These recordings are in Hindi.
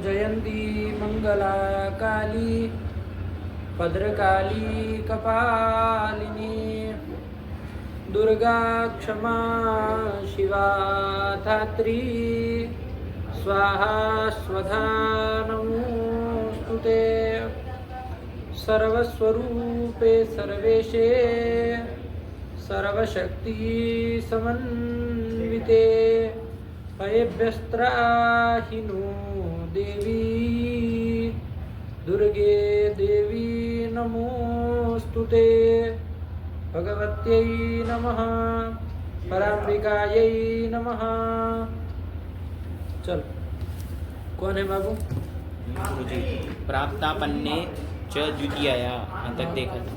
जयंती मंगला काली भद्रकाली कपालिनी दुर्गा क्षमा शिवा धात्री स्वाहा स्वधा नमोस्तुते सर्वस्वरूपे सर्वेशे सर्वशक्ति समन्विते भयभ्यस्त्राहि नो देवी दुर्गे देवी नमोस्तुते भगवत्यै नमः पराम्बिकायै नमः। चल कौन है बाबू? गुरुजी प्राप्तापन्ने च द्वितीयया तक देखा था।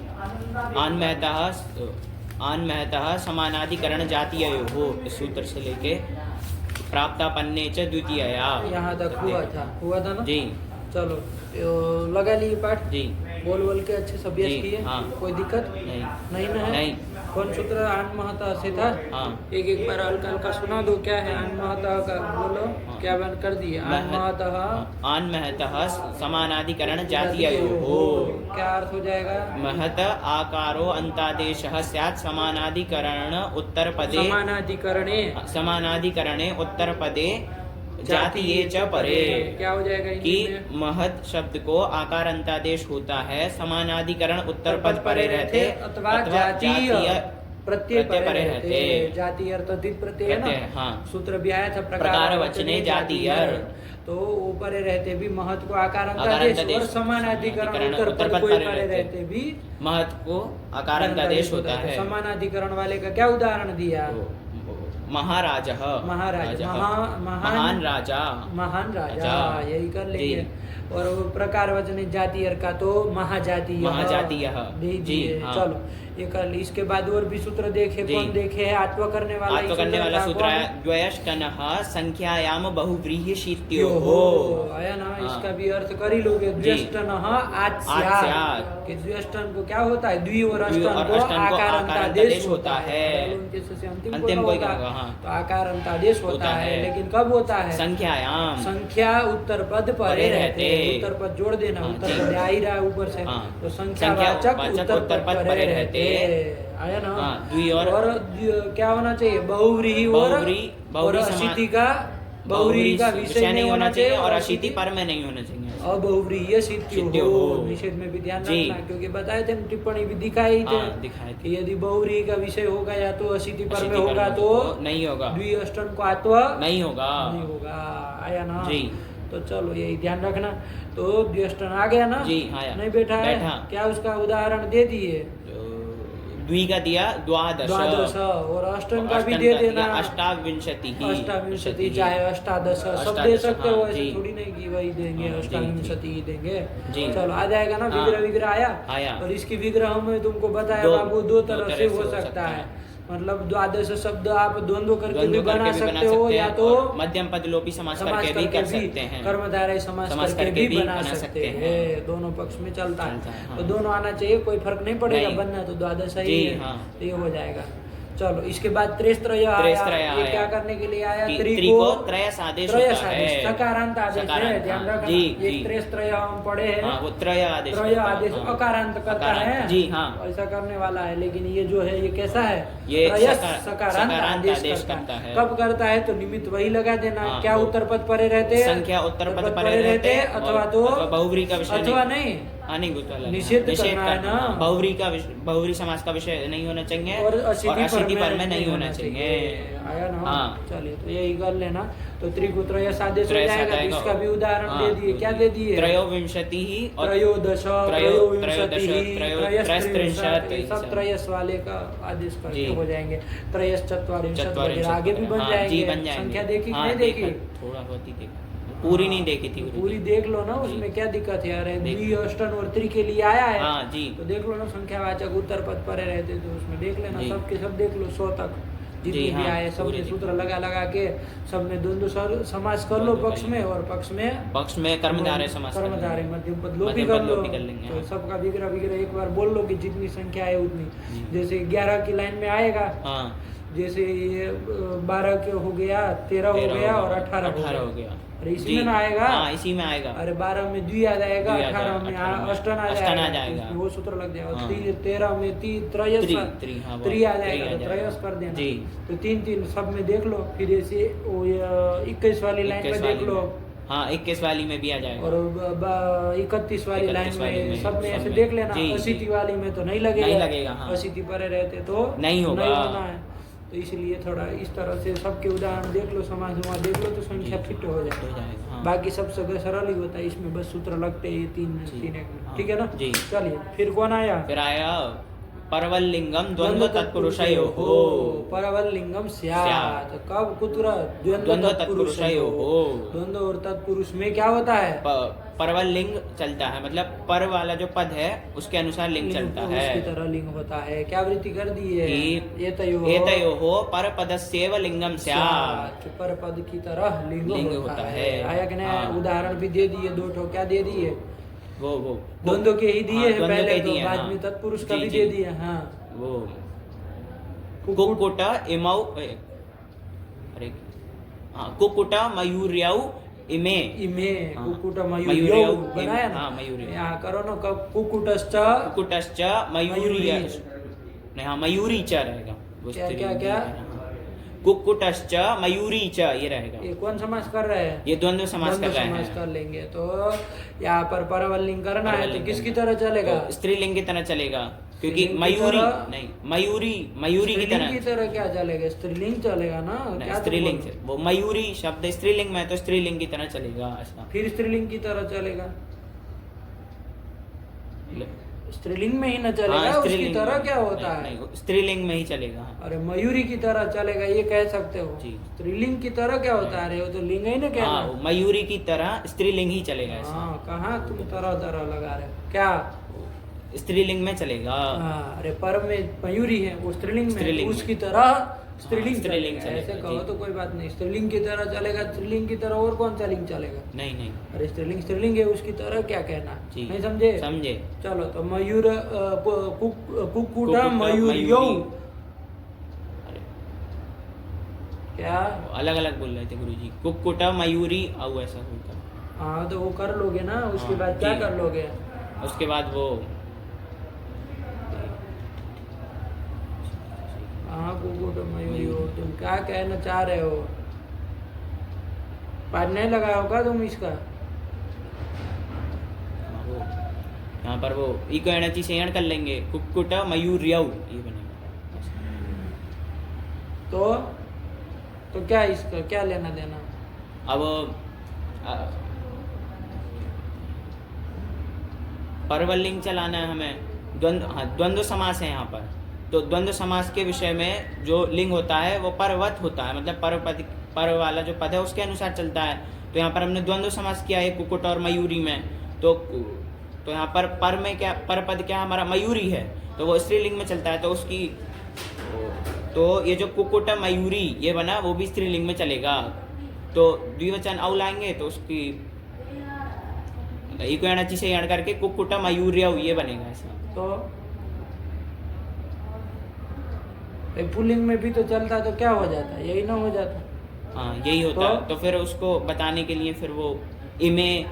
आन महतः समानाधिकरण जातीयो हो इस सूत्र से लेके प्राप्तापन्ने च द्वितीयया यहाँ तक हुआ था ना जी। चलो लगा लिए पाठ जी। बोल के अच्छे से अभ्यास किए। हाँ। कोई दिक्कत नहीं ना है? नहीं। कौन सूत्र आन महतः से था? हाँ। एक बार हल्का हल्का सुना दो। क्या है आन महतः का? बोलो। हाँ। क्या बन कर दिए? आन महतः समानाधिकरण जातीयो हो। क्या अर्थ हो जाएगा? महत आकारो अंतादेशः स्यात् समानाधिकरण उत्तरपदे समानाधिकरणे उत्तरपदे जातीये च परे। क्या हो जाएगा कि महत शब्द को आकार अंतादेश होता है, समानाधिकरण उत्तर पद परे रहते अथवा जातीय प्रत्यय परे रहते। जातीय अर्थ द्वित प्रत्यय है ना? हाँ। सूत्र भी आया था प्रकार वचने जातीयर। तो ऊपर रहते भी महत को आकार अंतादेश और समानाधिकरण उत्तर पद कोई परे रहते भी महत को आकार अंतादेश होता है। समानाधिकरण वाले का क्या उदाहरण दिया? महाराजा महान राजा यही कर लेंगे। और प्रकार वचन जातीय का तो महाजातीय जी। हाँ। चलो ये कर ली। इसके बाद और भी सूत्र देखे। कौन देखे है? आत्व करने वाला सूत्र है द्वयष्टनः संख्यायाम बहुव्रीहि शीत्योः। आया ना? इसका भी अर्थ कर ही लोगे। द्वयष्टनः आत्स्यात् कि द्वयष्टन को क्या होता है? द्वि और अष्टन को आकार अंतादेश होता है। अंतिम कोई तो आकार अंतादेश होता है। लेकिन कब होता है? संख्यायाम। संख्या उत्तर पद परे रहते। उत्तर पद जोड़ देना। उत्तर पद आ ही रहा है ऊपर से। तो संख्यावाचक उत्तर पद परे रहते। आया ना? और क्या होना चाहिए? बहुव्रीहि और अशीति का बहुव्रीहि का विषय नहीं होना चाहिए और अशीति पर में नहीं होना चाहिए। बहुव्रीहि सिद्धियो हो। निषेध में भी ध्यान रखना क्योंकि बताए थे टिप्पणी भी दिखाई थे कि यदि बहुव्रीहि का विषय होगा या तो अशीति पर में होगा तो नहीं होगा। द्विअष्टन को आत्व नहीं होगा। आया ना? जी। तो चलो यही ध्यान रखना। तो द्विअष्टन आ गया ना? जी। नहीं बैठा है? क्या उसका उदाहरण दे दिए? द्वि का दिया द्वादश और अष्टम का भी दे देना। अष्टाविंशति चाहे अष्टादश सब दे सकते हो। ऐसे थोड़ी नहीं कि वही देंगे अष्टाविंशति ही देंगे। चलो आ जाएगा ना? विग्रह आया। और इसकी विग्रह में तुमको बताया बाबू दो तरह से हो सकता है। मतलब द्वादश शब्द आप द्वंद्व करके भी बना सकते हो या तो मध्यम पद लोपी समास करके भी कर सकते हैं। कर्मधारय समास करके भी बना सकते हैं। दोनों पक्ष में चलता है। तो दोनों आना चाहिए। कोई फर्क नहीं पड़ेगा। बनना तो द्वादश ही है। तो ये हो जाएगा। चलो इसके बाद त्रयस्त्रय आया। ये क्या करने के लिए आया? त्रिको त्रयस आदेश होता है। सकारांत आदेश है। ध्यान रखना। एक त्रयस्त्रय हम पढ़े हैं। वो त्रय आदेश अकारांत करता है। जी हाँ। ऐसा करने वाला है। लेकिन ये जो है ये कैसा है? ये सकारांत आदेश करता है। कब करता है? तो निमित्त वही लगा देना। क्या उत्तर पद परे रहते? संख्या उत्तर पद परे रहते अथवा तो बहुव्रीहि का विषय अथवा नहीं निषेध करना है ना। बहुव्रीहि समास का विषय नहीं होना चाहिए और अशीति पर में नहीं होना चाहिए। आया ना? चलिए तो यही कर लेना। तो त्रिकुत्रयस आदेश हो जाएगा। इसका भी उदाहरण दे दिए। क्या दे दिए? त्रयोविंशति त्रयोदश सब त्रयस वाले का आदेश करके हो जाएंगे। त्रयस चत्वारिंशत् आगे भी बन जाएंगे। संख्या देखी नहीं देखी? थोड़ा बहुत ही देखा। पूरी नहीं देखी थी। पूरी देख लो ना। उसमें क्या दिक्कत है यार? द्विअष्टन और त्रि के लिए आया है। जी। तो देख लो ना। संख्यावाचक उत्तर पद परे रहते तो उसमें देख लेना। सबके सब देख लो 100 तक जितने भी आए सब में सूत्र लगा के सब में द्वंद्व समास कर लो। पक्ष में और पक्ष में कर्मधारय समास कर्मधारय मध्यम पद लोपी कर लो। तो सबका विग्रह एक बार बोल लो कि जितनी संख्या है उतनी। जैसे 11 की लाइन में आएगा। जैसे ये 12 के हो गया 13 हो गया और 18 हो गया। अरे इसी में ना आएगा। हाँ, इसी में आएगा। अरे 12 में द्वि आ जाएगा, द्वि आ 18 में जाएगा, 18 में अष्टन आ अष्टन आ जाएगा, जाएगा। वो सूत्र लग जाएगा। हाँ। 13 में त्रयस हाँ, वो त्रि आ त्रि जाएगा, आ तो जाएगा। त्रयस कर देना। जी। तो 3 सब में देख लो, फिर ऐसे 21 वाली लाइन में 21 देख लो, हाँ 21 वाली में भी आ जाएगा। और 31 वाली 31 लाइन वाली में सब में ऐसे में। देख लेना। जी, जी। 80 वाली में तो नहीं लगेगा, नहीं लगेगा, हाँ। 80 परे रहते तो नहीं होगा। नहीं होना है। तो इसलिए थोड़ा इस तरह से सबके उदाहरण देख लो, समाज देख लो, तो संख्या फिट हो जाए। हाँ। बाकी सब सगळं सरल ही होता है, इसमें बस सूत्र लगते हैं 3 एक में। हाँ। ठीक है ना? जी। चलिए फिर कौन आया? फिर आया परवल लिंगम द्वंद्व तत्पुरुषयो हो। परवल लिंगम स्यात्। कब कुत्र? द्वंद्व तत्पुरुषयो हो। द्वंद्व और तत्पुरुष में क्या होता है? परवल लिंग चलता है, मतलब पर वाला जो पद है उसके अनुसार लिंग चलता है। उसकी तरह लिंग होता है। क्या वृत्ति कर दी है? एतयोः परपदस्यैव लिंगम स्यात्। पर पद की तरह लिंग होता है। आया कि नहीं? हाँ। उदाहरण भी दे दिए 2 ठो। क्या दे दिए? वो द्वंद्व के ही दिए हाँ, हैं द्वंद्व पहले, के तो दिए, बाद हाँ। में तत्पुरुष का जी, भी जी। दे दिए। हाँ, वो कुक्कुट इमौ, अरे हाँ, कुक्कुट मयूर्यौ इमे। हाँ। कुक्कुट मयूर्यौ मयूर्यौ बनाया ना? हाँ, मयूर्यौ। यहाँ करो ना, कुक्कुटश्च कुक्कुटश्च मयूरी, नहीं हाँ मयूरी च रहेगा। क्या? कुक्कुटश्च मयूरी च ये रहेगा। ये कौन समास कर रहे हैं? ये द्वंद्व समास कर रहे समास हैं। कर लेंगे। तो यहाँ पर परवल लिंग करना है, तो परवल किसकी लिंग तरह चलेगा? तो स्त्रीलिंग की तरह चलेगा, क्योंकि स्त्रीलिंग की मयूरी तरह? नहीं, मयूरी की स्त्रीलिंग की तरह तरह क्या चलेगा? स्त्रीलिंग चलेगा ना? नहीं, क्या तुम स्त्रीलिंग बोल रहे हो? वो मयूरी शब्द स्त्रीलिंग में है, तो स्त्रीलिंग की तरह चलेगा ऐसा। फिर स्त्रीलिंग की तरह चलेगा? स्त्रीलिंग में ही न चलेगा। हाँ, उसकी स्त्रीलिंग तरह में। क्या होता है? नहीं, स्त्रीलिंग में ही चलेगा। अरे मयूरी की तरह चलेगा ये कह सकते हो। जी। स्त्रीलिंग की तरह क्या होता है? अरे वो तो लिंग ही ना हाँ, कहना। वो मयूरी की तरह स्त्रीलिंग ही चलेगा ऐसा। हाँ, कहाँ तुम तरह तरह लगा रहे हो? क्या? स्त्रीलिंग में चलेगा। हाँ, अरे पर में मयूरी है, वो स्त्रीलिंग में, स्त्रीलिंग में। उसकी तरह स्त्रीलिंग स्त्रीलिंग चलेगा। ऐसे चलेगा, कहो जी। तो कोई बात नहीं। स्त्रीलिंग की तरह चलेगा, स्त्रीलिंग की तरह और कौन सा लिंग चलेगा? नहीं अरे स्त्रीलिंग है, उसकी तरह क्या कहना? जी। नहीं समझे? समझे। चलो तो मयूर कुक्कुट कुक्कुट मयूर्यौ। अरे, क्या? अलग अलग बोल रहे थे गुरुजी। कुक्कुट मयूरी औ ऐसा होता। हाँ, तो वो कर लोगे ना। उसके हाँ, बाद क्या जी। कर लोगे? उसके बाद वो हाँ, कुक्कुट मयूर्यौ। तुम क्या कहना चाह रहे हो? पाठ नहीं लगाया होगा तुम इसका? वो यहाँ पर वो इको एनर्जी से एण कर लेंगे, कुक्कुट मयूर्यौ ये बनेगा। तो क्या इसका क्या लेना देना? अब परवल लिंग चलाना है हमें। द्वंद्व समास है यहाँ पर, तो द्वंद्व समास के विषय में जो लिंग होता है वो परवत होता है, मतलब पर वाला जो पद है उसके अनुसार चलता है। तो यहाँ पर हमने द्वंद्व समास किया है कुक्कुट और मयूरी में। तो यहाँ पर में क्या, पर पद क्या हमारा मयूरी है, तो वो स्त्रीलिंग में चलता है। तो उसकी तो ये जो कुक्कुट मयूरी ये बना, वो भी स्त्रीलिंग में चलेगा। तो द्विवचन औ लाएंगे तो उसकी इको एनर्जी से एण करके कुक्कुट मयूर्यौ ये बनेगा ऐसा। तो पुल्लिंग में भी तो चलता, तो क्या हो जाता? यही ना हो जाता? हाँ, यही होता है। तो फिर उसको बताने के लिए फिर वो इमे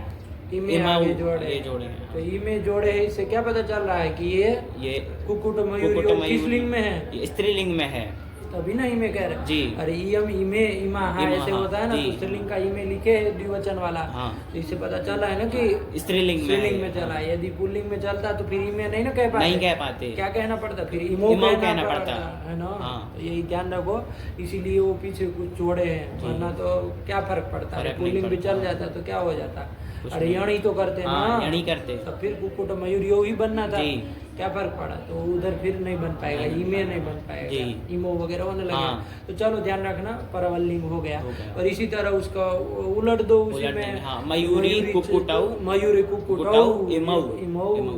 आगे जोड़े हैं। तो इमे जोड़े है, इससे क्या पता चल रहा है कि ये कुक्कुट मयूर्यौ किस लिंग में है? ये स्त्रीलिंग में है, तभी ना इमे कह रहे। जी। अरे इमे इमा हाँ ऐसे होता है ना, जी। तो स्त्रीलिंग का इमे लिखे द्विवचन वाला। हाँ। तो इससे पता चला है ना कि स्त्रीलिंग में चला है। यदि पुल्लिंग में चलता तो फिर इमे नहीं ना कह पाते। नहीं कह पाते। क्या कहना पड़ता? फिर इमो कहना पड़ता है ना। तो यही ध्यान रखो, इसीलिए वो पीछे कुछ जोड़े हैं, वरना तो क्या फर्क पड़ता है? पुल्लिंग भी चल जाता तो क्या हो जाता? अरे यणी तो करते ना, यणी करते। तो फिर कुक्कुट मयूर्यौ ही बनना था। जी। क्या फर्क पड़ा? तो उधर फिर नहीं बन पाएगा, इमे नहीं बन पाएगा, जी। इमो वगैरह होने लगे। हाँ। तो चलो ध्यान रखना, परवल लिंग हो गया। हो गया। और इसी तरह उसका उलट दो उसी उलट में। देंगे, हाँ, मयूरी कुक्कुटौ मयूरी कुक्कुटौ इमौ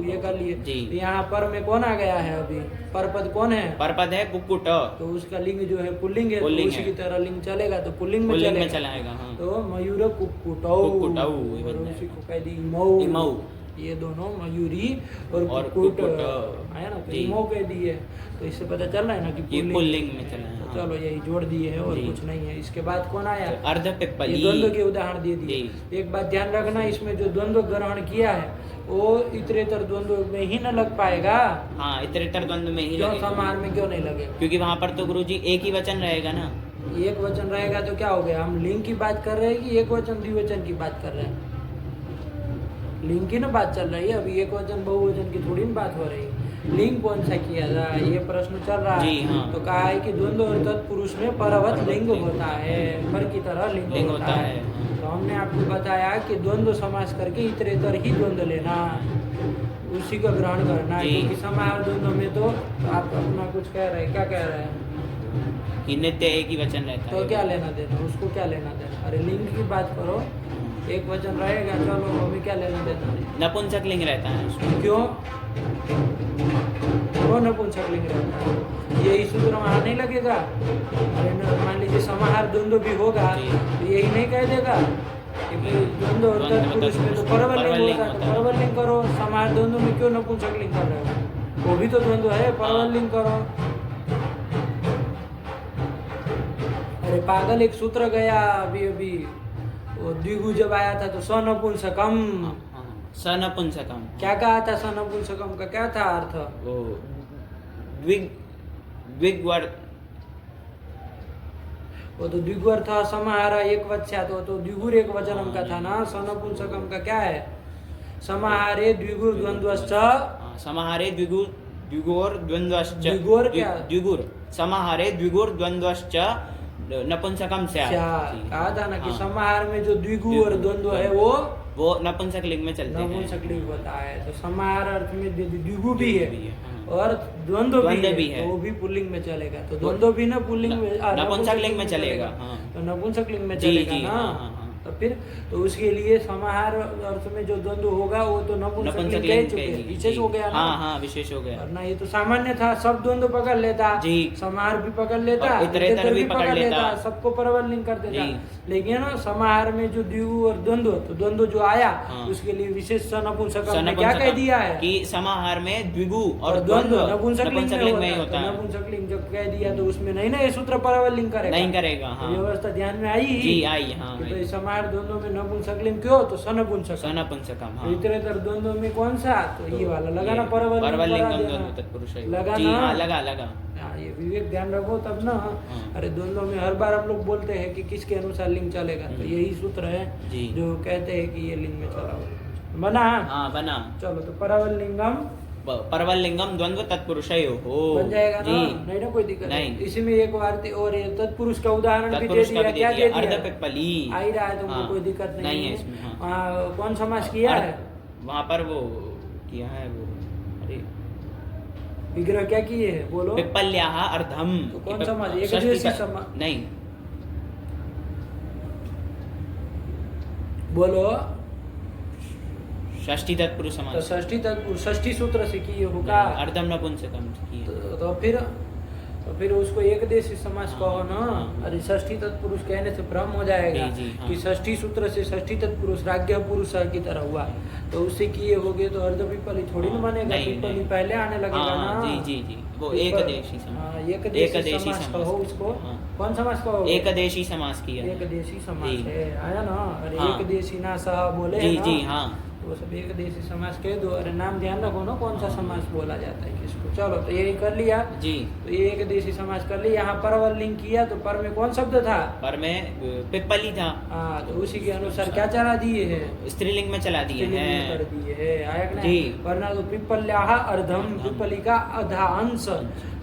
ये कर लिए। जी। तो यहाँ पर में कौन आ गया है अभी? परपद कौन है? परपद है कुक्कुट, तो उसका लिंग जो है पुल्लिंग है, तो पुल्लिंग उसी है। की तरह लिंग चलेगा, तो पुल्लिंग में पुल्लिंग में चलेगा। चलाएगा। हाँ, तो मयूर कुक्कुटौ कुक्कुटौ ये और बन उसी जाएगा। को कह दी इमौ। इमौ। ये दोनों मयूरी और और कुक्कुट कुक्कुट, आया ना, तो जी। इमो कह दिए, तो इससे पता चल रहा है ना कि ये पुल्लिंग में चला है, तो हाँ। चलो यही जोड़ दिए है और जी। कुछ नहीं है। इसके बाद कौन आया? तो अर्ध ये पिप्पली, द्वंद्व के उदाहरण दे दिए। एक बात ध्यान रखना, इसमें जो द्वंद्व ग्रहण किया है वो इतरेतर द्वंद्व में ही न लग पाएगा। हाँ इतरेतर द्वंद्व में ही क्यों लगेगा। समाहार में क्यों नहीं लगेगा? क्योंकि वहाँ पर तो गुरुजी एक ही वचन रहेगा ना। एक वचन रहेगा तो क्या हो गया? हम लिंग की बात कर रहे हैं कि एक वचन द्विवचन की बात कर रहे हैं? लिंग की ना बात चल रही है अभी, एक वचन बहुवचन की थोड़ी ना बात हो रही है। लिंग कौन सा किया जाए ये प्रश्न चल रहा है। जी, हाँ। तो कहा है कि द्वंद्व और तत्पुरुष में परवत लिंग होता है, पर की तरह लिंग होता है। तो हमने आपको बताया कि द्वंद्व समास करके इतरेतर ही द्वंद्व लेना, उसी को ग्रहण करना है। जी। क्योंकि समाहार द्वंद्व में तो आप अपना कुछ कह रहे हैं, क्या कह रहे हैं? कि नित्य एक ही वचन रहता तो है। क्या लेना देना, उसको क्या लेना देना? अरे लिंग की बात करो, एक वचन रहेगा, चलो हमें क्या लेना देना? नपुंसक लिंग रहता है उसमें। क्यों? क्यों नपुंसक लिंग रहता है? यही सूत्र वहाँ नहीं लगेगा? अरे मान लीजिए समाहार द्वंद्व भी होगा जी। तो यही नहीं कह देगा कि भाई द्वंद्व और तत्पुरुष में तो परवल लिंग होता है, तो परवल लिंग करो। समाहार द्वंद्व में क्यों नपुंसक लिंग कर रहे हो? वो भी तो द्वंद्व है, परवल लिंग करो। अरे पागल, एक सूत्र गया अभी अभी, वो द्विगु जब आया था तो सनपुंसकम, सनपुंसकम। क्या कहा था? सनपुंसकम का क्या था अर्थ? वो द्विगवर, वो तो द्विगुर था, समाहार एक वचन, तो द्विगुर एक वचनम का था ना। सनपुंसकम का क्या है? समाहारे द्विगुर द्वंद्वश्च, समाहारे द्विगुर द्वंद्वश्च, द्विगुर क्या? द्विगुर समाहारे द्विगुर द्वंद्वश्च नपुंसकम स्यात्। कहा था ना कि हाँ। समाहार में जो द्विगु और द्वंद्व है वो नपुंसक लिंग में चलते हैं। नपुंसक लिंग होता है। तो समाहार अर्थ में द्विगु भी है हाँ। और द्वंद्व भी भी है, है। तो वो भी पुल्लिंग में चलेगा। तो द्वंद्व भी ना पुल्लिंग में, नपुंसक लिंग में चलेगा। हाँ। तो नपुंसक लिंग में जी, चलेगा जी, ना। हाँ, हाँ, हाँ। तो फिर तो उसके लिए समाहार अर्थ में जो द्वंद्व होगा वो तो नपुंसक लिंग कह चुके हैं, विशेष हो गया ना। हाँ हाँ विशेष हो गया। वरना ये तो सामान्य था, सब द्वंद्व पकड़ लेता, जी। समाहार भी पकड़ लेता, और इतरेतर भी पकड़ लेता, सबको परवल लिंग कर देता। जी। लेकिन ना समाहार में जो द्विगु और द्वंद्व, तो द्वंद्व जो आया हाँ। उसके लिए विशेष सनपुंसकम में क्या कह दिया है कि समाहार में द्विगु और और द्वंद्व द्वंद्व नपुंसक लिंग में ही होता तो है। नपुंसक लिंग जब कह दिया तो उसमें नहीं ना ये सूत्र परवल लिंग करेगा, नहीं करेगा। हाँ। व्यवस्था ध्यान में आई ही। जी आई। हाँ कि तो समाहार द्वंद्व में नपुंसक लिंग क्यों? तो सनपुंसक। सनपुंसकम। हाँ। इतरेतर द्वंद्व में कौन सा? तो ये वाला लगा ना, परवल परवलिंगम लिंग द्वंद्व तत्पुरुष है। लगा जी ना? हाँ लगा। हाँ, ये विवेक ध्यान रखो तब ना। हाँ। अरे द्वंद्व में हर बार हम लोग बोलते हैं कि किसके अनुसार लिंग चलेगा, तो यही सूत्र है जी। जो कहते हैं कि ये लिंग में चला हुआ बना। हाँ बना। चलो तो परवल लिंगम परवल लिंगम द्वंद्व तत्पुरुषयो हो बन जाएगा ना? जी। नहीं ना, कोई दिक्कत नहीं। इसी में एक वार्ते और ये तत्पुरुष का उदाहरण भी दे तत्पुरुष का दिया। भी क्या दे दे दिया। दिया? अर्ध पिप्पली आ ही रहा है तुमको, हाँ। कोई दिक्कत नहीं है है इसमें। हाँ। कौन समास किया है? वहाँ पर वो किया है वो, अरे विग्रह क्या किए है बोलो? पिप्पल्याः अर्धम। तो कौन समास? एक षष्ठी दिवसीय पर- समास। नहीं बोलो। षष्ठी तत्पुरुष तो समास। षष्ठी तत्पुरुष षष्ठी सूत्र से किए होगा। अर्धम नपुंसकम किए। तो फिर उसको एक देशी समास कहो ना। हाँ। अरे षष्ठी तत्पुरुष कहने से भ्रम हो जाएगा जी, हाँ। कि षष्ठी सूत्र से षष्ठी तत्पुरुष राज्य पुरुष की तरह हुआ, तो उससे किए होगे तो अर्ध पिपली थोड़ी ना बनेगा। नहीं, पिपली नहीं। पहले आने लगेगा हाँ, ना। जी वो पिपल- एकदेशी समास। हाँ, एकदेशी एकदेशी समास समास। कहो उसको। हाँ। कौन समास कहो? एकदेशी समास किया है। एकदेशी समास जी। है, आया ना। अरे हाँ। एकदेशी ना सह बोले जी है ना? जी हाँ। वो सब एक देशी समास कह दो। अरे नाम ध्यान रखो ना, कौन सा समास बोला जाता है किसको। चलो तो यही कर लिया। जी। तो ये एक देशी समास कर लिया। यहाँ परवल लिंग किया तो पर में कौन शब्द था? पर में पिप्पली था। हाँ, तो उसी के अनुसार क्या चला दिए है? स्त्रीलिंग में चला दिए स्त्रीलिंग में हैं। कर दिए है, आया कि जी। नहीं? वरना तो पिपल्याः अर्धम, पिपली का आधा अंश,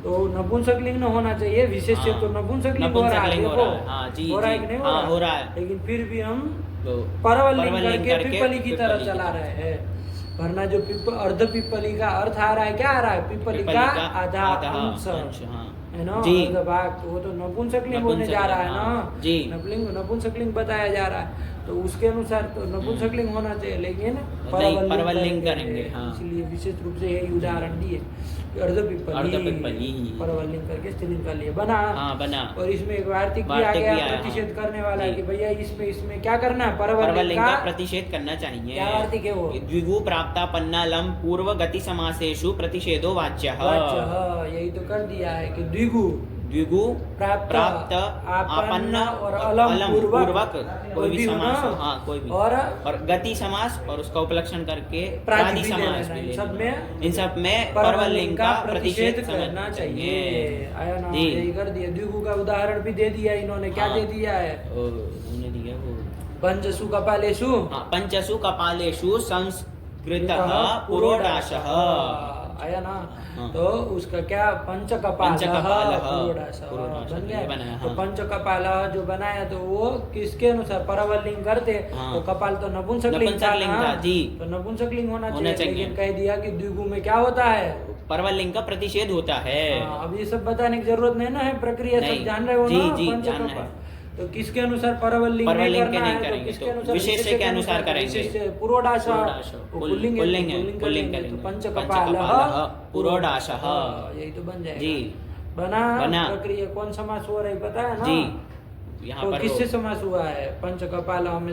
तो नपुंसक लिंग न होना चाहिए। विशेष से हाँ। तो नपुंसक लिंग हो रहा है, नपुंसकलिंग हो देखो। रहा है। हाँ, जी, हो रहा है जी। कि नहीं हाँ, हो रहा है। लेकिन फिर भी हम तो परवल लिंग परवल लिंग करके पिपली की तरह पिपली चला रहे हैं। वरना जो अर्ध पिपली का अर्थ आ रहा है, क्या आ रहा है? पिपली का आधा अंश, हाँ। है ना? जी। अर्ध भाग, तो वो तो नपुंसक लिंग होने जा रहा है ना। जी। नपुंसक लिंग बताया जा रहा है। तो उसके अनुसार तो नपुंसकलिंग होना चाहिए, लेकिन नहीं, परवलिंग करेंगे, हाँ। इसलिए विशेष रूप से यही उदाहरण दिए कि अर्धपिप्पली अर्धपिप्पली परवलिंग करके स्त्रीलिंग कर लिए, बना। हाँ, बना। और इसमें एक वार्तिक भी आ वार्तिक गया भी आया, प्रतिषेध हाँ। करने वाला जी। कि भैया इसमें क्या करना है, परवलिंग परवलिंग का का प्रतिषेध करना चाहिए। क्या वार्तिक है वो? द्विगु प्राप्तापन्नालम पूर्व गति समासेषु प्रतिषेधो वाच्यः। यही तो कर दिया है कि द्विगु द्विगु प्राप्त आपन्न और अलम पूर्वक कोई भी समास हो, हाँ, कोई भी, और गति समास और उसका उपलक्षण करके प्रादि प्रादि भी समास लेना है। भी इन सब लेना। में इन सब में परवलिंग का प्रतिषेध करना चाहिए। आया ना, जी। यही कर दिया। द्विगु का उदाहरण भी दे दिया इन्होंने, क्या हाँ। दे दिया है? उन्होंने दिया वो पंचसु कपालेषु पंचसु कपालेषु संस्कृतः पुरोडाशः। आया ना, हाँ। तो उसका क्या पंचकपाल पंचकपालः, पुरोडाशः पुरोडाशः बन गया। बनाया, तो हाँ। पंचकपाल जो बनाया तो वो किसके अनुसार परवलिंग करते, हाँ। तो कपाल तो नपुंसकलिंग नपुंसकलिंग था, जी। तो नपुंसकलिंग होना होना चाहिए, चाहिए। लेकिन कह दिया कि द्विगु में क्या होता है, परवलिंग का प्रतिषेध होता है। हाँ, अब ये सब बताने की जरूरत नहीं ना है, प्रक्रिया सब नहीं। जान रहे हो जी, ना। जी, पंचकपाल। जानना है। तो किसके अनुसार परवलिंग परवलिंग के करना नहीं है, करेंगे, तो किसके तो अनुसार विशेष्य के अनुसार करेंगे। विशेष्य पुरोडाशः पुरोडाशः, पुल्लिंग है, पुल्लिंग है, पुल्लिंग पुल्लिंग करेंगे, तो करेंगे। पंचकपालः पंचकपालः पुरोडाशः। यही तो बन जाएगा। जी। बना प्रक्रिया कौन समास हो रही पता है ना? जी, यहाँ तो पर किससे समास हुआ है? पंचकपाल में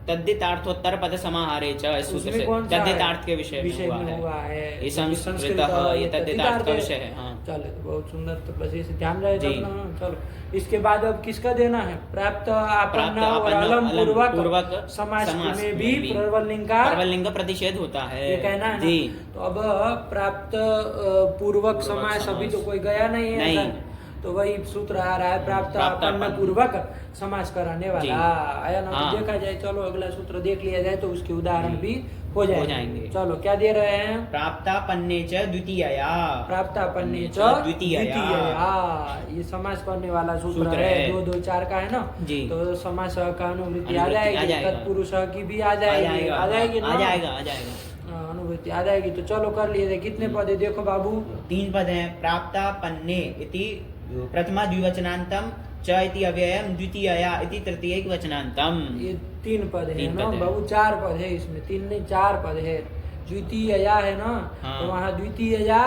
तद्धितार्थोत्तर पद समाहारे च इस सूत्र से उसमें कौन सा है? तद्धितार्थ के विषय में हुआ है। ये संस्कृतः, ये तद्धितार्थ का विषय है, हाँ। चलो तो बहुत सुंदर, तो बस इसे ध्यान रहे जी। तब ना। चलो इसके बाद अब किसका देना है? प्राप्त आपन्न और आपन्न, अलम पूर्वक समास समास में भी परवलिंग का प्रतिषेध होता है, ये कहना है ना। जी। तो अब प्राप्त पूर्वक समास अभी तो कोई गया नहीं है नहीं। ऐसा। तो वही सूत्र आ रहा है प्राप्त प्राप्त आपन्न आपन्न। पूर्वक समास कराने जी। वाला। आया ना, हाँ। तो देखा जाए। चलो अगला सूत्र देख लिया जाए तो उसके उदाहरण भी हो जाएंगे। जाएंगे। चलो क्या दे रहे हैं? प्राप्तापन्ने च द्वितीयया। प्राप्तापन्ने च द्वितीयया। द्वितीयया। ये समास करने वाला सूत्र सूत्र है, है। 2 2 4 का है ना। जी। तो समास का अनुवृत्ति आ अनुवृत्ति आ जाएगी, जाएगा। तत्पुरुष की भी आ जाएगी, आ जाएगी ना? आ जाएगा। अनुवृत्ति आ जाएगी। तो चलो कर लिए थे। कितने पद है देखो बाबू? 3 पद हैं। प्राप्तापन्ने इति प्रथमा द्विवचनांतम च इति अव्ययम द्वितीयया इति तृतीयक वचनांतम। ये 3 पद है 3 ना पद है। बाबू? 4 पद है इसमें, 3 नहीं 4 पद है। द्वितीयया है ना, हाँ। तो वहाँ द्वितीयया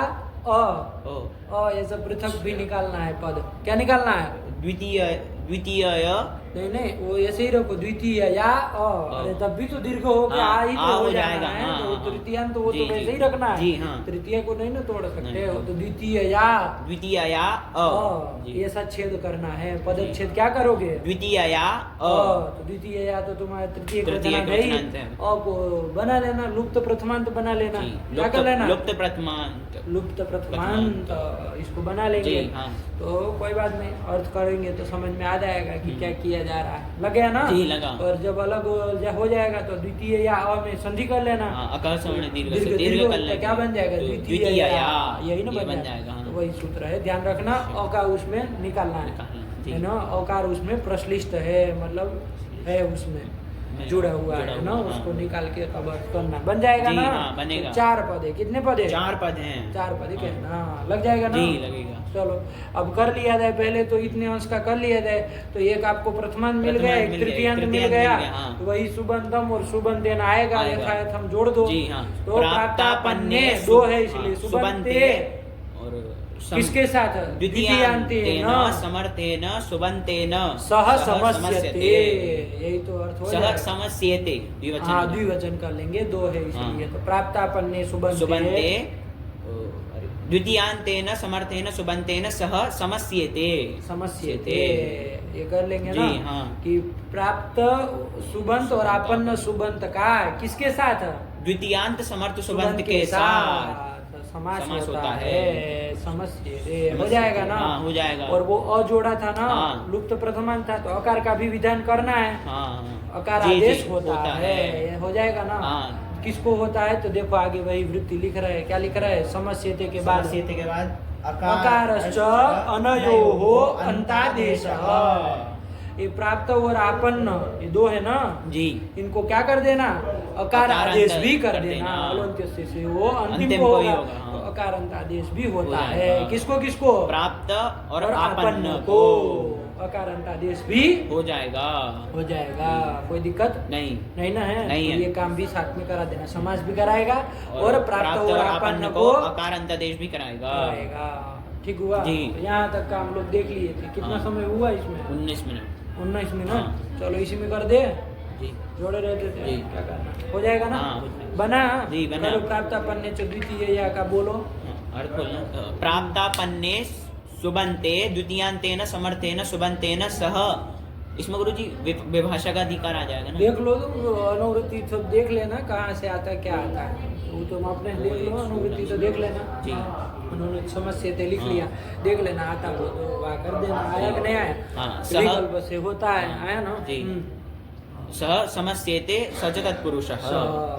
ऐसा पृथक भी निकालना है पद। क्या निकालना है? द्वितीय नहीं वो ऐसे ही रखो, द्वितीय या अरे तब भी तो दीर्घ हो गया, हाँ, आ ही तो आ हो हो जाना जाएगा, है। हाँ, तो हाँ। तृतीयांत वो जी, तो जी। वैसे ही रखना है। जी, हाँ। तृतीय को नहीं ना तोड़ सकते नहीं। हो। तो द्वितीय या द्वितीयया जी। ऐसा छेद करना है। पदच्छेद क्या करोगे? द्वितीयया तो द्वितीय या तो तुम्हारा तृतीय तृतीय वचनांत है ही। वचनांत है। को बना लेना, लुप्त प्रथमांत बना लेना। जी। क्या कर लेना? लुप्त प्रथमांत। लुप्त प्रथमांत इसको बना लेंगे। जी, हाँ। तो कोई बात नहीं, अर्थ करेंगे तो समझ में आ जाएगा कि क्या किया जा रहा है। लग गया ना? जी, लगा। और जब अलग हो जाएगा तो द्वितीय या अ में संधि कर लेना। हाँ, अकार सवर्ण दीर्घ से दीर्घ दीर्घ कर तो लेंगे। क्या बन जाएगा? तो द्वितीय द्वितीय या। या। यही ना ये बन जाएगा। हाँ। तो वही सूत्र है, ध्यान रखना। अ का उसमें निकालना जी। है ना। अकार उसमें प्रश्लिष्ट है, मतलब है उसमें जुड़ा हुआ है ना, उसको निकाल के तब अर्थ करना। बन जाएगा जी, ना? हाँ, बनेगा। 4 पद है। कितने पद है? 4 पद हैं। 4 पद है कहना। लग जाएगा ना? जी, लगेगा। चलो अब कर लिया जाए। पहले तो इतने अंश का कर लिया जाए। तो एक आपको प्रथमांत मिल गया, एक तृतीयांत मिल गया। हाँ। तो वही सुबंतम और सुबंतेन आएगा। यथायथ हम जोड़ दो। जी, हाँ। तो प्राप्तापन्ने 2 है इसलिए सुबंते और किसके साथ? द्वितीयांतेन समर्थेन सुबंतेन सह समस्यते। यही तो अर्थ हो सह जाएगा। समस्येते द्विवचन। हाँ, द्विवचन कर लेंगे, 2 है इसलिए। हाँ। तो प्राप्तापन्ने सुबंते द्वितीयांतेन समर्थेन सुबंतेन सह समस्येते। ये कर लेंगे ना? जी, हाँ। कि प्राप्त सुबंत और आपन्न सुबंत का किसके साथ? द्वितीयांत समर्थ सुबंत के साथ समास होता है। समस्ये हो जाएगा ना? हाँ, हो जाएगा। और वो अ जोड़ा था ना, हाँ। लुप्त प्रथमांत था, तो अकार का भी विधान करना है। हाँ, अकार जी, आदेश जी, होता है। हो जाएगा ना? हाँ। किसको होता है? तो देखो आगे वही वृत्ति लिख रहा है। क्या लिख रहा है? समस्येते के बाद समस्येते के बाद अकारश्च अनयोः अन्तादेशः। ये प्राप्त और आपन्न ये 2 है ना जी। इनको क्या कर देना? अकार आदेश भी कर देना। देना। अलंत्य से वो अंतिम अंतिम को को ही होगा। होगा, हाँ। तो अकार अंत आदेश भी होता हो है। जाएगा। किसको किसको? प्राप्त और आपन्न आपन्न को। को। अकारांतादेश भी हो जाएगा। हो जाएगा, कोई दिक्कत नहीं नहीं ना है। नहीं तो है। ये काम भी साथ में करा देना, समास भी कराएगा और प्राप्त और आपन्न को अकारांतादेश भी कराएगा। कराएगा। ठीक हुआ जी। तो यहाँ तक का हम लोग देख लिए थे। कितना हाँ। समय हुआ इसमें? 19 मिनट। 19 मिनट। हाँ। चलो इसी में कर दे, जी जोड़े रहते थे, जी। क्या करना, हो जाएगा ना? हाँ, हो जाएगा। बना जी, बना। करो प्राप्तापन्ने च द्वितीय या का बोलो। अर्थ बोलना। प्राप्तापन्ने सुबंते द्वितीयांतेन समर्थेन सुबंतेन सह। इसमें गुरुजी विभाषा का अधिकार आ जाएगा ना? देख लो तो अनुवृत्ति सब देख लेना कहाँ से आता है, क्या आता है, वो तुम अपने देख लो। अनुवृत्ति तो देख लेना जी। उन्होंने समस्या थे लिख हाँ। लिया, देख लेना आता हो तो वहाँ कर देना। आया कि नहीं आया? हाँ, सह- विकल्प से होता है, आया ना? जी। सह समस्येते सच तत्पुरुषः।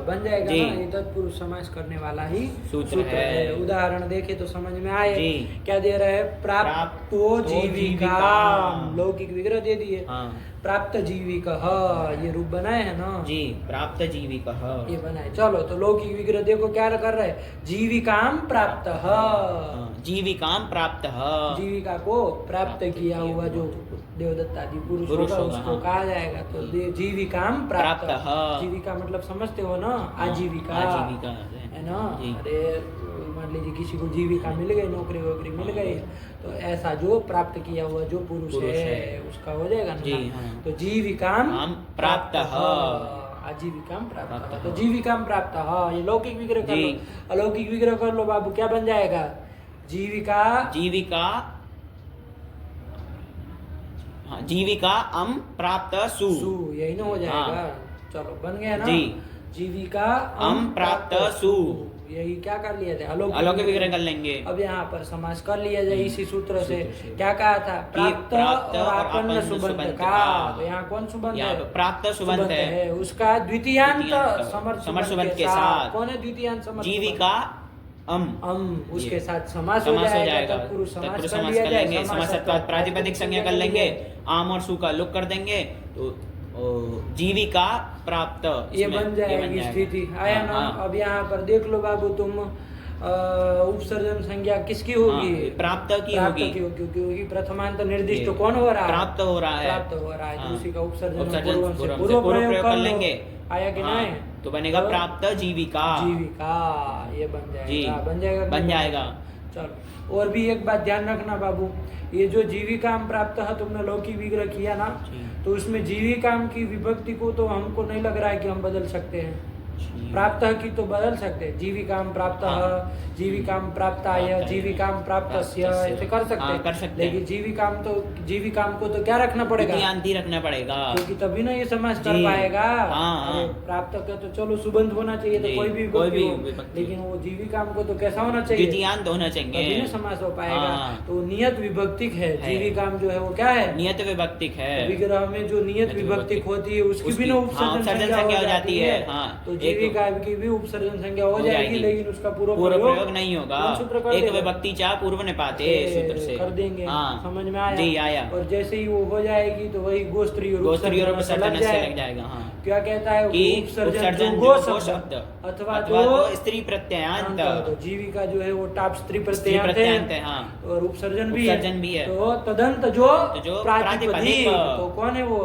बन जाएगा जी। ना? ये तत्पुरुष समास करने वाला ही सूत्र है। उदाहरण देखे तो समझ में आए। जी। क्या दे रहे हैं? प्राप्तो जीविका। जीविका। लौकिक विग्रह दे दिए। हाँ प्राप्त जीविका, ये रूप बनाए है ना? जी। प्राप्त जीविकः। ये बनाए। चलो तो लौकिक विग्रह देखो क्या कर रहे हैं? जीविकाम प्राप्त, जीविकाम प्राप्तः। जीविका को प्राप्त किया हुआ जो देवदत्तादि पुरुष पुरुष होगा होगा, उसको हाँ। कहा जाएगा। तो जीविकाम प्राप्त। प्राप्तः। जीविका मतलब समझते हो ना? आजीविका आजीविका है ना? जी। अरे मान लीजिए किसी को जीविका मिल गई, नौकरी वोकरी मिल गई, तो ऐसा जो प्राप्त किया हुआ जो पुरुष है उसका हो जाएगा ना? जी, हाँ। तो जीविकाम हम प्राप्तः। आजीविकाम प्राप्त। प्राप्तः। तो जीविकाम प्राप्त, हाँ ये लौकिक विग्रह कर जी। लो। अलौकिक विग्रह कर लो बाबू, क्या बन जाएगा? जीविका जीविका। हाँ, जीविका अम प्राप्त सु। सु, यही ना हो जाएगा? हाँ। चलो बन गया ना? जी। जीविका अम प्राप्त सु। यही क्या कर लिया था? अलौकिक विग्रह कर लेंगे। अब यहाँ पर समास कर लिया जाए इसी सूत्र से। सूत्र से। क्या कहा था? प्राप्त प्राप्त और और आपन्न आपन्न सुबंत सुबंत का। का। तो यहाँ कौन सुबंत यहाँ है? पे प्राप्त सुबंत है। उसका द्वितीयांत द्वितीयांत समर समर सुबंत के साथ। साथ। कौन है द्वितीयांत समर? जीविका अम। उसके ये। साथ समास हो समास हो जाएगा। जाएगा। तत्पुरुष समास तत्पुरुष कर समास लिया कर जाए। लेंगे। समासत्वात् प्रातिपदिक संज्ञा कर लेंगे। आम और सु का लुक कर देंगे तो जीविका प्राप्त। ये इसमें बन जाएगी स्थिति। आया ना? हाँ। अब यहाँ पर देख लो बाबू तुम, उपसर्जन संज्ञा किसकी होगी? हाँ, प्राप्त की प्राप्त होगी। की होगी, क्योंकि प्रथमांत निर्दिष्ट ये कौन हो रहा है? प्राप्त हो रहा है। प्राप्त हो रहा है। हाँ। तो उसी का उपसर्जन उपसर्जन पूर्व से पूर्व से पूर्व पूर्व प्रयोग कर लेंगे। लेंगे। आया कि हाँ, नहीं? तो बनेगा तो प्राप्त जीविका। जीविका, ये बन जी। जाएगा। बन जाएगा कि बन नहीं? जाएगा। चलो और भी एक बात ध्यान रखना बाबू, ये जो जीविकाम प्राप्त है तुमने लौकिक विग्रह किया ना, जी। तो उसमें जीविकाम की विभक्ति को तो हमको नहीं लग रहा है कि हम बदल सकते हैं। प्राप्त की तो बदल सकते हैं। जीविकाम प्राप्त, हाँ। जीविकाम प्राप्ताय, जीविकाम प्राप्तस्य, ऐसे कर सकते हाँ, हैं। कर सकते हैं। लेकिन जीविकाम को तो क्या रखना पड़ेगा? द्वितीयांत ही रखना पड़ेगा। क्योंकि तभी ना ये समास कर जी। पाएगा। हाँ। अरे प्राप्त का तो चलो सुबंध होना चाहिए, तो जी, कोई भी कोई भी विभक्ति हो। विभक्ति। लेकिन वो जीविकाम को तो कैसा होना चाहिए? द्वितीयांत होना तभी चाहिए। ना समास हो पाएगा। हाँ। तो नियत विभक्तिक है। है। जीविकाम जो है वो क्या है? नियत विभक्तिक है। विग्रह में जो नियत नियत विभक्तिक विभक्तिक होती है उसकी भी उसकी- ना हाँ, उपसर्जन उपसर्जन संज्ञा हो जाती है। हाँ, तो एक- जीविका की भी उपसर्जन संज्ञा हो जाएगी, लेकिन उसका पूर्व प्रयोग नहीं होगा। कौन सूत्र कर एक देगा? विभक्ति चाह पूर्व निपाते सूत्र से कर देंगे। हाँ। समझ में आया? जी आया। और जैसे ही वो हो जाएगी तो वही गोस्त्री और गोस्त्री और उपसर्जन उपसर्जन से से लग जाएगा। हाँ। क्या कहता है? कि उपसर्जन उपसर्जन जो जो गो गो शब्द शब्द अथवा अथवा जो जो स्त्री प्रत्ययांत। तो जीविका जो है वो टाप स्त्री स्त्री प्रत्ययांत प्रत्ययांत है। है। हाँ। और उपसर्जन भी उपसर्जन भी है। तो तदंत जो जो प्रातिपदिक, प्रातिपदिक। तो कौन है वो?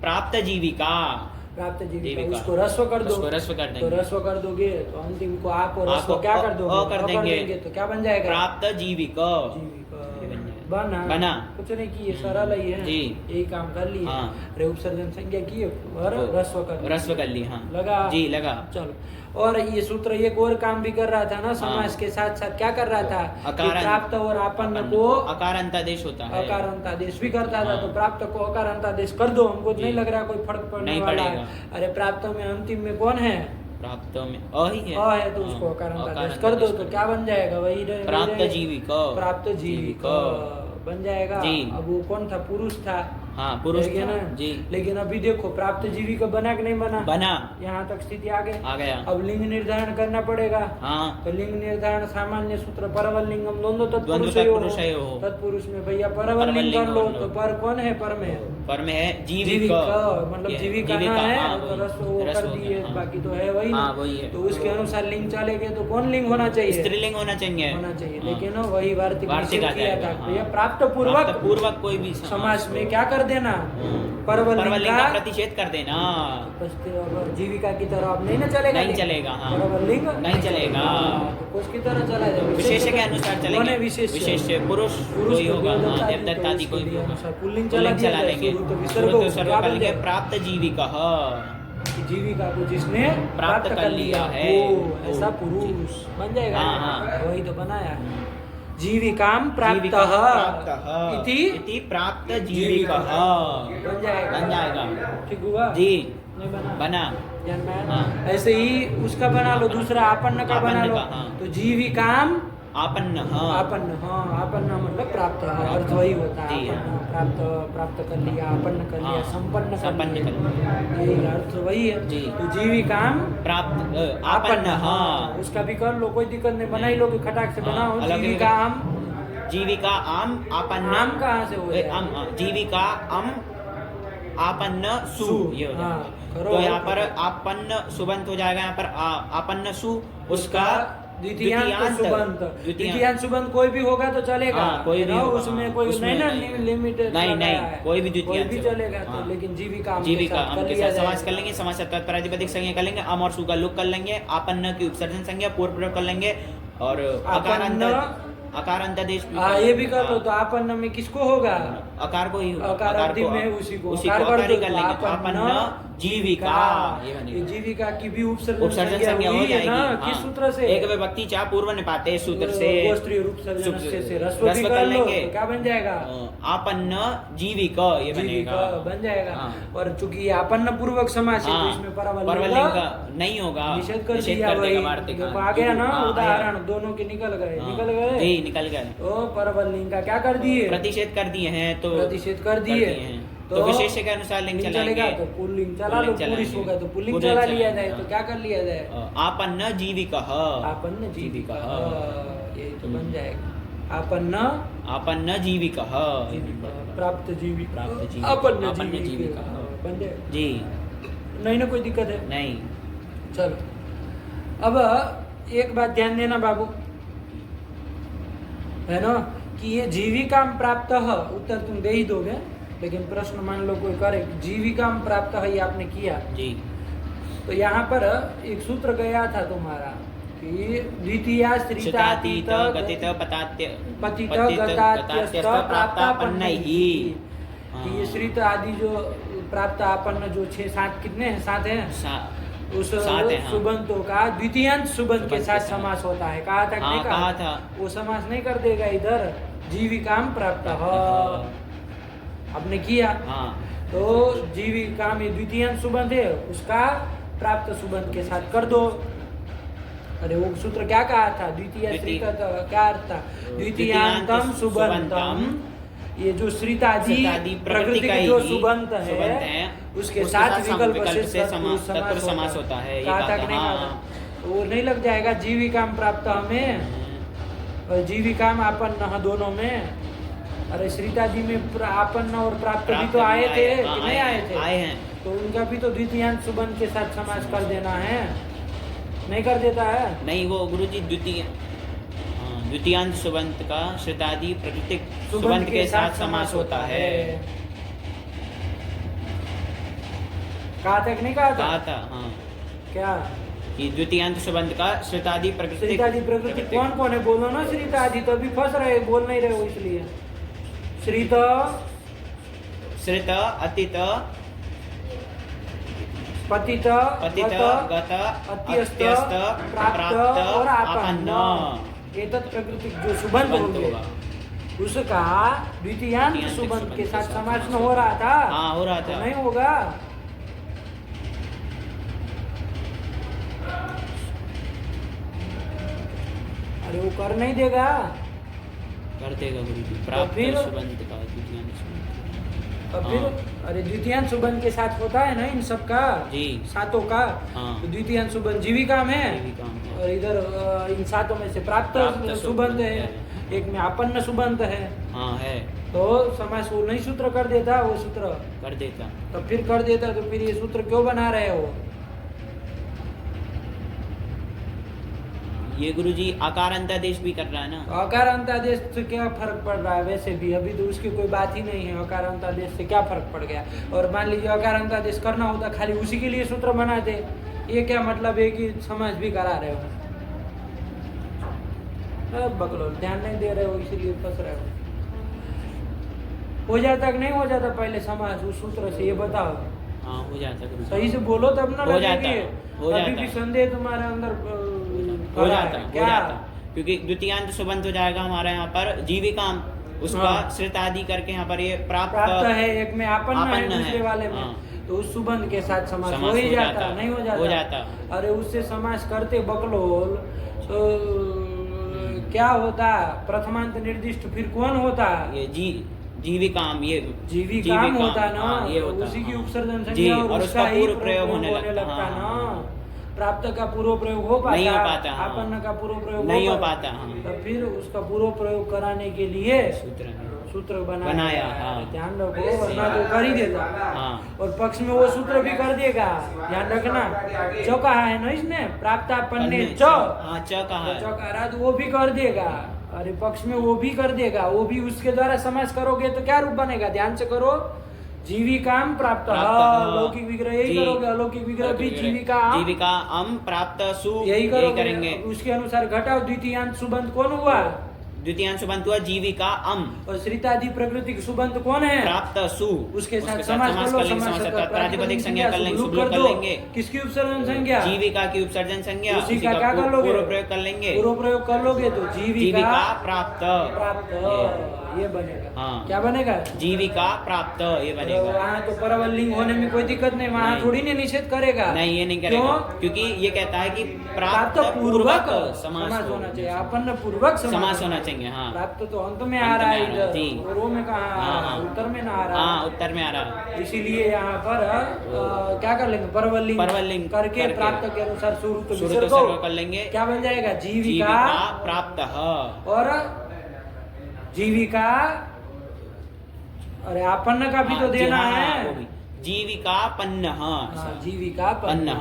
प्राप्त जीविका। प्राप्त जीविका। जीविका। उसको रस्व कर दो। उसको रस्व कर तो देंगे। रस्व कर दोगे तो अंतिम को आप और आप रस्व को क्या अ- कर दोगे? अ कर देंगे। तो क्या बन जाएगा? प्राप्त जीविका। जीविका ये बन जाएगा। बना बना। कुछ नहीं किए, सरल ही है। जी। यही काम कर लिए। हाँ। अरे उपसर्जन संज्ञा की और रस्व कर रस्व कर ली। हाँ लगा? जी लगा। चलो और ये सूत्र एक और काम भी कर रहा था ना, समास के साथ साथ क्या कर रहा था? कि अकारण- प्राप्त और आपन्न को अकारांतादेश होता है। अकारांतादेश भी करता था। हाँ। तो प्राप्त को अकारांतादेश कर दो, हमको जी। नहीं लग रहा कोई फर्क पड़ने नहीं वाला है। पड़ेगा। अरे प्राप्त में अंतिम में कौन है? प्राप्त में अ ही है। अ है तो उसको हाँ, अकारांतादेश कर दो, तो क्या बन जाएगा? वही रहे- प्राप्त वही रहे- जीविका। प्राप्त जीविका बन जाएगा। जी। अब वो कौन था? पुरुष था। हाँ पुरुष ठीक है था। ना? जी लेकिन अभी देखो प्राप्त जीविका बना कि नहीं बना? बना। यहाँ तक स्थिति आ गई। आ गया। अब लिंग निर्धारण करना पड़ेगा। हाँ तो लिंग निर्धारण सामान्य सूत्र परवल लिंगम द्वंद्व द्वंद्व तत्पुरुष तत्पुरुषयोः। तत्पुरुष में भैया परवल लिंग कर लो। परवल लिंग तो पर कौन है? पर में पर में है जीविका, मतलब ये जीविका ना है हाँ, तो वही, रस वो रस कर हो दिए, गया, हाँ। बाकी तो है वही ना। हाँ, वही है। तो उसके अनुसार लिंग चलेंगे तो कौन लिंग होना चाहिए? स्त्रीलिंग होना चाहिए। होना चाहिए, हाँ। लेकिन वही वार्तिक वार्तिक निषेध आ किया जाएगा, था। हाँ। तो यह प्राप्त पूर्वक पूर्वक कोई भी समास में क्या कर देना? परवलिंग परवलिंग का प्रतिषेध कर देना। जीविका की तरह अब नहीं ना चलेगा, नहीं चलेगा, हाँ। परवलिंग नहीं चलेगा। तो उसकी तरह चला जाएगा, विशेष के अनुसार चलेंगे। विशेष विशेष पुरुष कोई होगा, हाँ, देवदत्त आदि कोई भी होगा। पुल्लिंग पुल्लिंग चला लेंगे। विसर्ग तो सर्व कर लेंगे प्राप्त जीविका। जीविका को जिसने प्राप्त कर लिया है, वो ऐसा पुरुष बन जाएगा। हाँ, हाँ। वही तो बनाया। जीविकाम प्राप्त इति प्राप्त जीविका बन जाएगा। बन जाएगा। ठीक हुआ जी, नहीं बना? बना। ध्यान में आया? हाँ। ऐसे ही उसका बना लो, दूसरा आपन्न का बना आपन्न लो। का, हाँ। तो जीविकाम आपन्न, हाँ। आपन्न, हाँ, आपन्न मतलब प्राप्त, अर्थ वही होता है। जी, आपन्न, प्राप्त, प्राप्त कर लिया, आपन्न कर लिया, हाँ, संपन्न संपन्न कर लिया। यही अर्थ वही है। जी। तो जीविकाम प्राप्त आपन्न, हाँ। उसका भी कर लो, कोई दिक्कत नहीं, बना ही लो, खटाक से हाँ, बनाओ। अलग ही जीविकाम, जीविका आम आपन्न। आम कहाँ से हो जाएगा? जीविका अम आपन्न सु, ये हो हाँ, जाएगा। करो। तो यहाँ पर आपन्न सुबंत हो जाएगा। यहाँ पर आपन्न सु, उसका द्वितीयांत सुबंत। द्वितीयांत द्वितीयांत सुबंत कोई भी होगा तो चलेगा। हाँ, कोई भी ना, होगा, उसमें हाँ, कोई उसमें नहीं ना नहीं। लिमिटेड नहीं, लगाया नहीं, है। कोई भी द्वितीयांत कोई भी से चलेगा। तो हाँ। लेकिन जीविका जीविका हम हम के साथ समास कर लेंगे। समास प्रातिपदिक संज्ञा कर लेंगे। अम और सु का लोप कर लेंगे। आपन्न की उपसर्जन संज्ञा पूर्व प्रयोग कर लेंगे। और अकार अंतदेश ये भी कर लो। तो आपन्न में किसको होगा? अकार को ही, अकार अंतिम में उसी को उसी अकार को कर अकार ही दो। कर लेंगे। आपन्न जीविका, ये ये बनेगा। जीविका की भी उपसर्जन उपसर्जन संज्ञा हो हुई है जाएगी, ना? हाँ। किस सूत्र से? एक विभक्ति चाह पूर्व निपाते सूत्र से गोस्त्रीय रूप सर्जन से रस्व भी रस्व कर कर लो, लेंगे। तो क्या बन जाएगा? आपन्न जीविका, ये जीविका बनेगा। बन जाएगा। हाँ। और चूंकि ये आपन्न पूर्वक समास है तो हाँ, इसमें परवलिंग परवलिंग का नहीं होगा। निषेध कर निषेध दिया। कर वही देगा वार्तिक। देखो हाँ, आ गया ना हाँ, उदाहरण, दोनों के निकल गए। हाँ। निकल गए जी, निकल गए। तो परवलिंग का क्या कर दिए? प्रतिषेध कर दिए हैं। तो प्रतिषेध कर दिए। हैं। तो विशेष के अनुसार लिंग चलाएंगे। चलेगा तो पुल्लिंग चला लो। पुल्लिंग पुरुष चलाएंगे। होगा तो पुल्लिंग पुल्लिंग चला लिया चलाएंगे, जाए। तो हाँ। क्या कर लिया जाए? आपन्न जीविका। आपन्न जीविका, यही तो बन हम्म। जाएगा। आपन्न आपन्न जीविका। प्राप्त जीविका, प्राप्त जीविका, आपन्न आपन्न जीविका जीविका। बन जाएगा। जी, नहीं ना कोई दिक्कत है? नहीं। चलो, अब एक बात ध्यान देना बाबू, है ना, कि ये जीविका प्राप्त उत्तर तुम दे ही दोगे, लेकिन प्रश्न मान लो कोई करे जीविका प्राप्त ये आपने किया, जी, तो यहाँ पर एक सूत्र गया था तुम्हारा कि द्वितीया श्रितातीत गतित पतात्य पतित गतात्यस्त प्राप्तापन्नैः। कि ये श्रित आदि जो प्राप्त आपन्न जो 6-7 कितने हैं? 7 हैं। उस 7 है, हाँ। सुबंतों का द्वितीयांत सुबंत के साथ समास होता है। कहा था कि नहीं कहा था। वो समास नहीं कर देगा इधर। जीविकाम प्राप्त आपने किया, हाँ। तो जीविकाम ये द्वितीयांत सुबंत है, उसका प्राप्त सुबंत के साथ कर दो। अरे वो सूत्र क्या कहा था? द्वितीय श्री का क्या अर्थ था? द्वितीयांतम सुबंतम, ये जो श्रितादि प्रकृति के जो सुबंत है उसके साथ विकल्प से तत्पुरुष समास होता है। कहा था कि नहीं कहा था? वो नहीं लग जाएगा जीविकाम प्राप्त में और जीविकाम आपन्न दोनों में? अरे श्रितादि में आपन्न और प्राप्त भी तो आए थे कि नहीं आए थे? आए हैं। तो उनका भी तो द्वितीयांत सुबंत के साथ समास कर देना है, नहीं कर देता है? नहीं, वो गुरुजी द्वितीयांत सुबंत का श्रितादि प्रकृतिक सुबंत के साथ समास होता है। कहा था कि नहीं कहा था? कहा था, हाँ। क्या कि द्वितीयांत सुबंत का श्रितादि प्रकृतिक श्रितादि प्रकृति कौन कौन है? बोलो ना श्रितादि, तो अभी फंस रहे, बोल नहीं रहे हो इसलिए। श्रित, श्रित, अतित, पतित, पतित, गत, अत्यस्त, अत्यस्त, प्राप्त और आपन्न, ये प्रकृति जो सुबंत होंगे उसका द्वितीयांत सुबंत के साथ समास में हो रहा था। हाँ, हो रहा था। नहीं होगा? अरे वो कर नहीं देगा। कर देगा गुरुजी। प्राप्त फिर? सुबंत का द्वितीयांत सुबंत। अब फिर अरे द्वितीयांत सुबंत के साथ होता है ना इन सब का, जी, सातों का। हाँ। तो द्वितीयांत सुबंत जीविका में, जीविका में। और इधर इन सातों में से प्राप्त प्राप्त सुबंत है। एक में आपन्न सुबंत है, हाँ है, तो समास वो नहीं सूत्र कर देता, वो सूत्र कर देता। तो फिर कर देता, तो फिर ये सूत्र क्यों बना रहे हो? ये गुरुजी आकार अंतादेश भी कर रहा है ना। आकार अंतादेश से क्या फर्क पड़ रहा है? वैसे भी अभी तो उसकी कोई बात ही नहीं है, आकार अंतादेश से क्या फर्क पड़ गया? और मान लीजिए आकार अंतादेश करना होता, खाली उसी के लिए सूत्र बनाते, ये क्या मतलब है कि समाज भी करा रहे हो? बकलो, ध्यान नहीं दे रहे हो, इसीलिए फंस रहे हो। हो जाता कि नहीं हो जाता पहले समाज उस सूत्र से, ये बताओ। हाँ हो जाता गुरुजी, सही से बोलो तब ना हो लगे जाता, कि हो अभी जाता। भी संदेह तुम्हारे अंदर हो जाता, है। हो क्या? जाता, क्योंकि द्वितीयांत सुबंत हो जाएगा हमारा यहाँ पर जीविकाम, उसका हाँ। श्रित आदि करके यहाँ पर ये प्राप्त है, एक में आपन्न है, आपन्न दूसरे है, वाले में हाँ। तो उस सुबंध के साथ समास हो समास ही हो जाता, जाता, नहीं हो जाता? हो जाता। अरे उससे समास करते बकलोल तो क्या होता? प्रथमांत निर्दिष्ट फिर कौन होता? ये जीविकाम, ये जीविकाम होता ना, हाँ, ये होता, उसी की हाँ। उपसर्जन जी, संज्ञा और उसका ही पूर्व प्रयोग होने लगता, ना। हाँ। प्राप्त का पूर्व प्रयोग हो पाता? नहीं हो पाता, हाँ। आपन्न का पूर्व प्रयोग नहीं हो पाता, हाँ। तो फिर उसका पूर्व प्रयोग कराने के लिए सूत्र बनाया, हाँ। ध्यान रखो, वरना तो कर ही देता। हाँ। और पक्ष में वो सूत्र भी कर देगा, ध्यान रखना। चौ कहा है ना इसने, प्राप्त आपन्ने च, हाँ च कहा है, चौ कहा रहा तो वो भी कर देगा। अरे पक्ष में वो भी कर देगा, वो भी उसके द्वारा समास करोगे तो क्या रूप बनेगा? ध्यान से करो, जीविकाम प्राप्त, अलौकिक विग्रह यही करोगे, अलौकिक विग्रह भी जीविका प्राप्त सु, यही करेंगे। उसके अनुसार घटाओ, द्वितीयांत सुबंत कौन हुआ? द्वितीयांत सुबंत हुआ जीविका अम, और श्रितादि प्रकृति सुबंत कौन है? प्राप्त सु, उसके साथ समास कर लेंगे, प्रातिपदिक संज्ञा कर लेंगे, सुबह कर लेंगे। किसकी उपसर्जन संज्ञा? जीविका की उपसर्जन संज्ञा, उसी का क्या कर लोगे? पूर्व प्रयोग कर लेंगे, पूर्व प्रयोग कर लोगे तो जीविका प्राप्त, ये बनेगा। हाँ। क्या बनेगा? जीविका प्राप्त, ये बनेगा। वहाँ तो परवलिंग होने में कोई दिक्कत नहीं, वहाँ थोड़ी नहीं निषेध करेगा। नहीं, ये नहीं करेगा, क्योंकि ये कहता है कि प्राप्त पूर्वक समास होना चाहिए, आपन्न पूर्वक समास होना चाहिए, हाँ। प्राप्त तो अंत में आ रहा है इधर, जी। और वो में कहाँ आ रहा है? उत्तर में ना आ रहा है। हाँ उत्तर में आ रहा है, इसीलिए यहाँ पर क्या कर लेंगे? परवलिंग करके प्राप्त के अनुसार शुरू तो विसर्ग कर लेंगे। क्या बन जाएगा? जीविका प्राप्त, और जीविका, अरे आपन्न का भी तो देना है, जीविका पन्न, जीविका पन्न,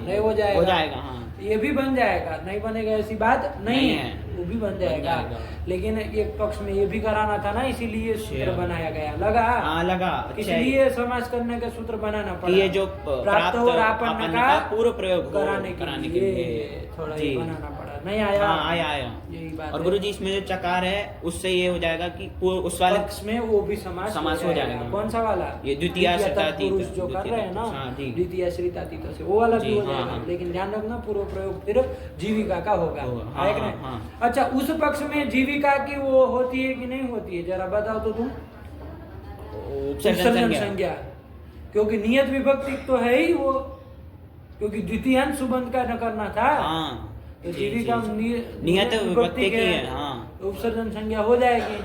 नहीं हो जाएगा, हो जाएगा, हाँ। ये भी बन जाएगा, नहीं बनेगा ऐसी बात नहीं है, वो भी बन जाएगा। लेकिन एक पक्ष में ये भी कराना था ना, इसीलिए सूत्र बनाया गया। लगा? हाँ लगा। इसलिए समास करने का सूत्र बनाना पड़ा। ये जो प्राप्त और आपन्न का पूर्व प्रयोग कराने के लिए थोड़ा ये बनाना पड़ा। नहीं आया? हाँ आया यही बात। और गुरुजी इसमें जो चकार है उससे ये हो जाएगा कि उस वाले पक्ष में वो भी समास हो जाएगा। कौन सा वाला? ये द्वितीय पुरुष जो कर रहे हैं ना, द्वितीय श्रितातीत से वो वाला भी हो जाएगा। लेकिन ध्यान रखना, पूर्व प्रयोग फिर जीविका का होगा, है कि नहीं? अच्छा, उस पक्ष में जीविका की वो होती है कि नहीं होती है, जरा बताओ तो तुम। उपसर्जन संज्ञा, क्योंकि नियत विभक्ति तो है ही वो, क्योंकि द्वितीयांत सुबंध का न करना था। तो जीविका नियत विभक्ति की है, उपसर्जन संज्ञा हो जाएगी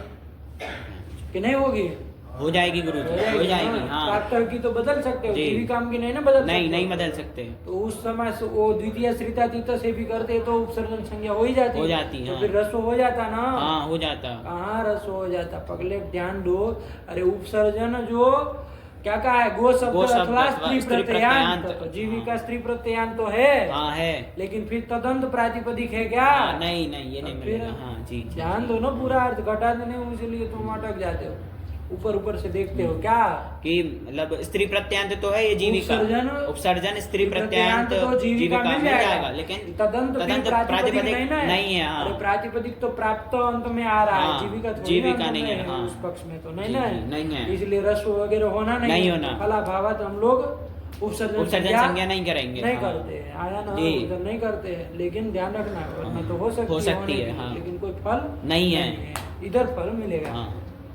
कि नहीं होगी? हो जाएगी गुरुजी, हो जाएगी, हाँ। प्राप्त की तो बदल सकते हो, जीविकाम की नहीं ना बदल सकते। नहीं बदल सकते। तो उस समय वो द्वितीय श्रितातीत से भी करते तो उपसर्जन संज्ञा हो ही जाती, तो फिर रसो हो जाता ना। हाँ हो जाता। कहाँ रसो हो जाता? पगले ध्यान दो। अरे उपसर्जन जो क्या कहा है? गो शब्द अथवा स्त्री प्रत्ययांत, जीविका स्त्री प्रत्ययांत तो है, हाँ है, लेकिन फिर तदंत प्रातिपदिक है क्या? नहीं ये नहीं मिलेगा। हाँ जी, ध्यान दो ना, पूरा अर्थ घटा देने में, इसलिए तुम अटक जाते हो, ऊपर से देखते हो क्या कि मतलब स्त्री प्रत्यांत तो है ये जीविका, उपसर्जन स्त्री प्रत्यांत तो जीविका मिल जाएगा, लेकिन तदंत प्रातिपदिक नहीं है। हाँ। प्रातिपदिक तो प्राप्त अंत में आ रहा है, जीविका नहीं है। हाँ। उस पक्ष में तो नहीं है, इसलिए रस वगैरह होना नहीं होना। फला भावत हम लोग उपसर्जन संज्ञा नहीं करेंगे, नहीं करते, आया ना, उधर नहीं करते। लेकिन ध्यान रखना, वरना तो हो सकती है, लेकिन कोई फल नहीं है, इधर फल मिलेगा।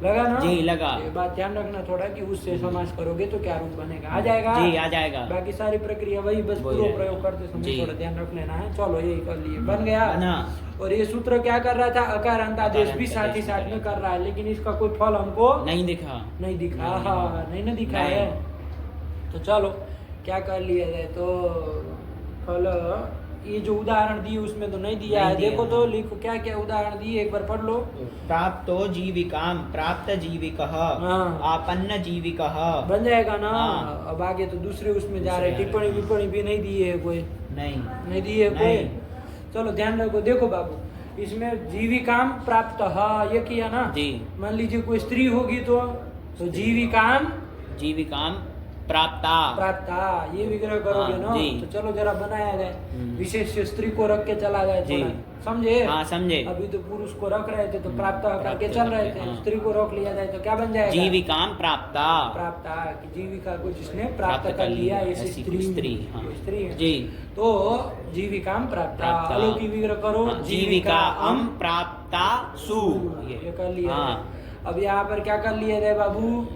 लगा ना? जी लगा। ये बात ध्यान रखना थोड़ा कि उससे समास करोगे तो क्या रूप बनेगा, आ जाएगा जी, आ जाएगा। बाकी सारी प्रक्रिया वही, बस पूर्व प्रयोग करते समय थोड़ा ध्यान रख लेना है। चलो यही कर लिए, बन गया ना। और ये सूत्र क्या कर रहा था? अकार अंतादेश भी साथ ही साथ में कर रहा है, लेकिन इसका कोई फल हमको नहीं दिखा, नहीं दिखा है। तो चलो क्या कर लिया जाए, तो फल ये जो उदाहरण दिए उसमें तो नहीं दिया नहीं है। दिया, देखो हाँ। तो लिखो क्या क्या उदाहरण दिए, एक बार पढ़ लो। प्राप्तो जीविकाम, प्राप्त जीविकः, हाँ। आपन्न जीविकः। बन जाएगा ना। हाँ। अब आगे तो दूसरे उसमें जा रहे, दूसरे टिप्पणी आ रहे, विप्पणी भी नहीं दिए है कोई, नहीं नहीं दिए कोई। नहीं। चलो ध्यान रखो, देखो बाबू इसमें जीविकाम प्राप्त ये किया ना। जी। मान लीजिए कोई स्त्री होगी तो जीविकाम जीविकाम प्राप्ता। प्राप्ता, ये विग्रह करोगे हाँ, ना। जी। तो चलो जरा बनाया जाए, हम्म। विशेष स्त्री को रख के चला जाए जी। थोड़ा, समझे। हाँ, समझे। अभी तो पुरुष को रख रहे थे तो प्राप्त करके प्राप्त चल रहे करके, थे, हाँ। स्त्री को रोक लिया जाए तो क्या बन जाएगा? जीविकाम प्राप्ता। प्राप्ता कि जीविका को जिसने प्राप्त कर लिया, ऐसी ऐसी स्त्री, स्त्री, हाँ। स्त्री है। जी। तो जीविकाम प्राप्ता, प्राप्ता। अलौकिक विग्रह करो। हाँ, जीविका अम प्राप्ता सु। ये कर लिया। हाँ। अब यहाँ पर क्या कर लिया जाए बाबू?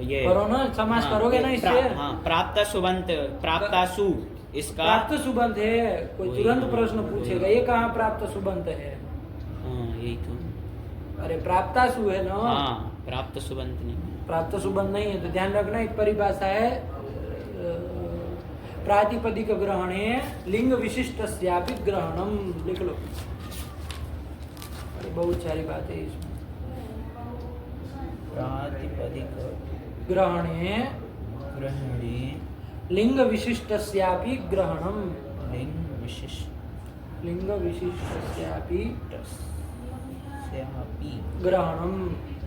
ये करो ना, समास करोगे ना इससे। हाँ, प्राप्त सुबंत, प्राप्ता सु, इसका प्राप्त सुबंत है, कोई वही, तुरंत हाँ, प्रश्न पूछेगा ये कहाँ प्राप्त सुबंत है? हाँ, यही तो। अरे प्राप्ता सु है ना। हाँ, प्राप्त सुबंत नहीं। प्राप्त सुबंत नहीं है तो ध्यान रखना, एक परिभाषा है प्रातिपदिक ग्रहणे लिंग विशिष्टस्यापि ग्रहणम, लिख लो। अरे बहुत सारी बातें इसमें। प्रातिपदिक ग्रहणे ग्रहणे लिंग विशिष्टस्यापि ग्रहणम, लिंग विशिष्ट लिंग विशिष्टस्यापि स्यापि ग्रहणम।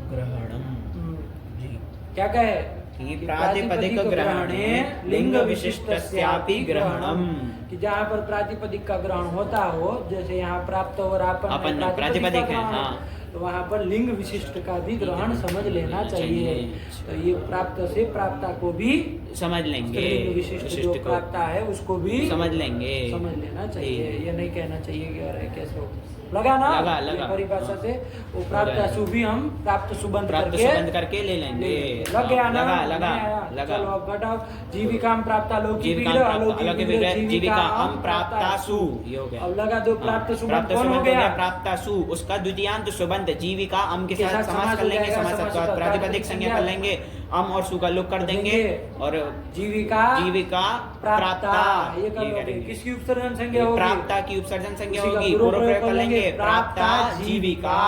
ग्रहणम। हम्म। जी। क्या कहे? कि प्रातिपदिक ग्रहणे लिंग विशिष्टस्यापि ग्रहणम। कि जहाँ पर प्रातिपदिक का ग्रहण होता हो, जैसे यहाँ प्राप्त और आपन में अपन प्रातिपदिक प्रातिपदिक का है, ग्रहण, हाँ। तो वहाँ पर लिंग विशिष्ट का भी ग्रहण समझ लेना चाहिए। तो ये प्राप्त से प्राप्ता को भी समझ लेंगे, लिंग विशिष्ट जो को प्राप्ता है उसको भी समझ लेंगे, समझ लेना चाहिए। जी। ये नहीं कहना चाहिए कि अरे कैसे हो, लगा ना। लगा, ये लगा। परिभाषा से वो प्राप्त सु भी हम प्राप्त सुबंध प्राप्त करके सुबंध करके ले लेंगे। लग गया ना। लगा, लगा, नहीं आया? लगा। चलो अब घटाओ। जीविकाम प्राप्ता लौकिक जीविकाम विग्रह, प्राप्ता, अलौकिक अलौकिक विग्रह, विग्रह, जीविका अम प्राप्ता सु, ये हो गया। अब लगा दो प्राप्त हाँ, सुबंध प्राप्त कौन हो सुबंध गया? प्राप्ता सु, उसका द्वितीयांत सुबंध जीविका अम के के साथ साथ समास समास कर हो लेंगे, जाएगा, समास समास का का प्रातिपदिक संज्ञा कर लेंगे, अम और सु का लोप कर देंगे और जीविका जीविका प्राप्ता, प्राप्ता, ये कर ये लोगे। करेंगे। किसकी उपसर्जन संज्ञा होगी? प्राप्ता की उपसर्जन संज्ञा उसी का होगी, पूर्व पूर्व प्रयोग प्रयोग कर लेंगे, प्राप्ता जीविका।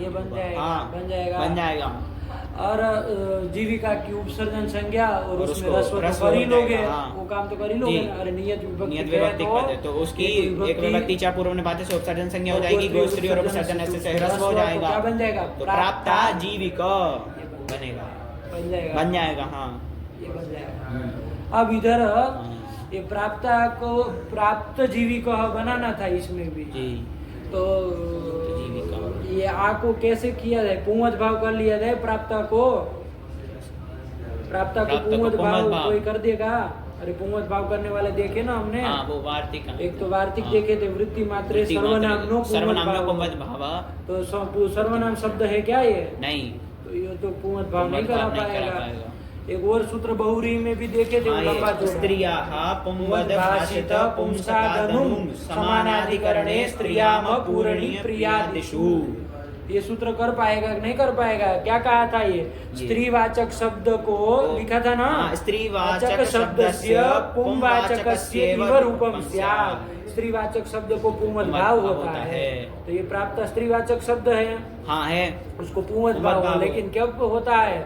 ये बन जाएगा, हाँ, बन जाएगा, बन जाएगा। और जीविका की उपसर्जन संज्ञा और और उसमें उसको रस्व तो रस्व कर ही हो लोगे, जाएगा, हाँ। वो काम तो कर ही लोगे जी। ना। अरे नियत विभक्ति नियत है विभक्ति पद है तो उसकी एक विभक्ति चा पूर्व निपात से उपसर्जन संज्ञा हो जाएगी, गोस्त्री और उपसर्जन ऐसे से ह्रस्व हो जाएगा। क्या बन जाएगा? तो प्राप्ता जीविका बनेगा, बन जाएगा, बन जाएगा। हाँ, ये बन जाएगा। हम्म। अब इधर हाँ, ये प्राप्ता को प्राप्त जीविका बनाना था इसमें भी, जी। तो जीविका। ये आ को कैसे किया जाए? पुंवत भाव कर लिया जाए प्राप्ता को। प्राप्ता को पुंवत भाव कोई कर देगा? अरे पुंवत भाव करने वाले देखे ना हमने। हाँ, वो वार्तिक है। एक तो वार्तिक हाँ। देखे थे, वृत्ति मात्रे सर्वनाम नो सर्वनाम नो पुंवत पुंवत भाव। भाव तो सर्वनाम शब्द है क्या ये? नहीं, तो ये तो पुंवत भाव नहीं पुंवत करा भाव नहीं करा पाएगा। पाएगा। एक और सूत्र बहुरी में भी देखे थे, वो लंबा जोड़। स्त्रियाः पुंवद भाषित पुंसादनुम समानाधिकरणे स्त्रियाम पूर्णी प्रियादिषु। ये सूत्र कर पाएगा कि नहीं कर पाएगा? क्या कहा था ये? स्त्रीवाचक शब्द को लिखा था ना, स्त्रीवाचक शब्दस्य पुंवाचकस्यैव रूपम स्यात्। स्त्रीवाचक शब्द को पुंवत भाव होता है, तो ये प्राप्त स्त्रीवाचक शब्द है। हाँ है, उसको पुंवत भाव, लेकिन कब होता है?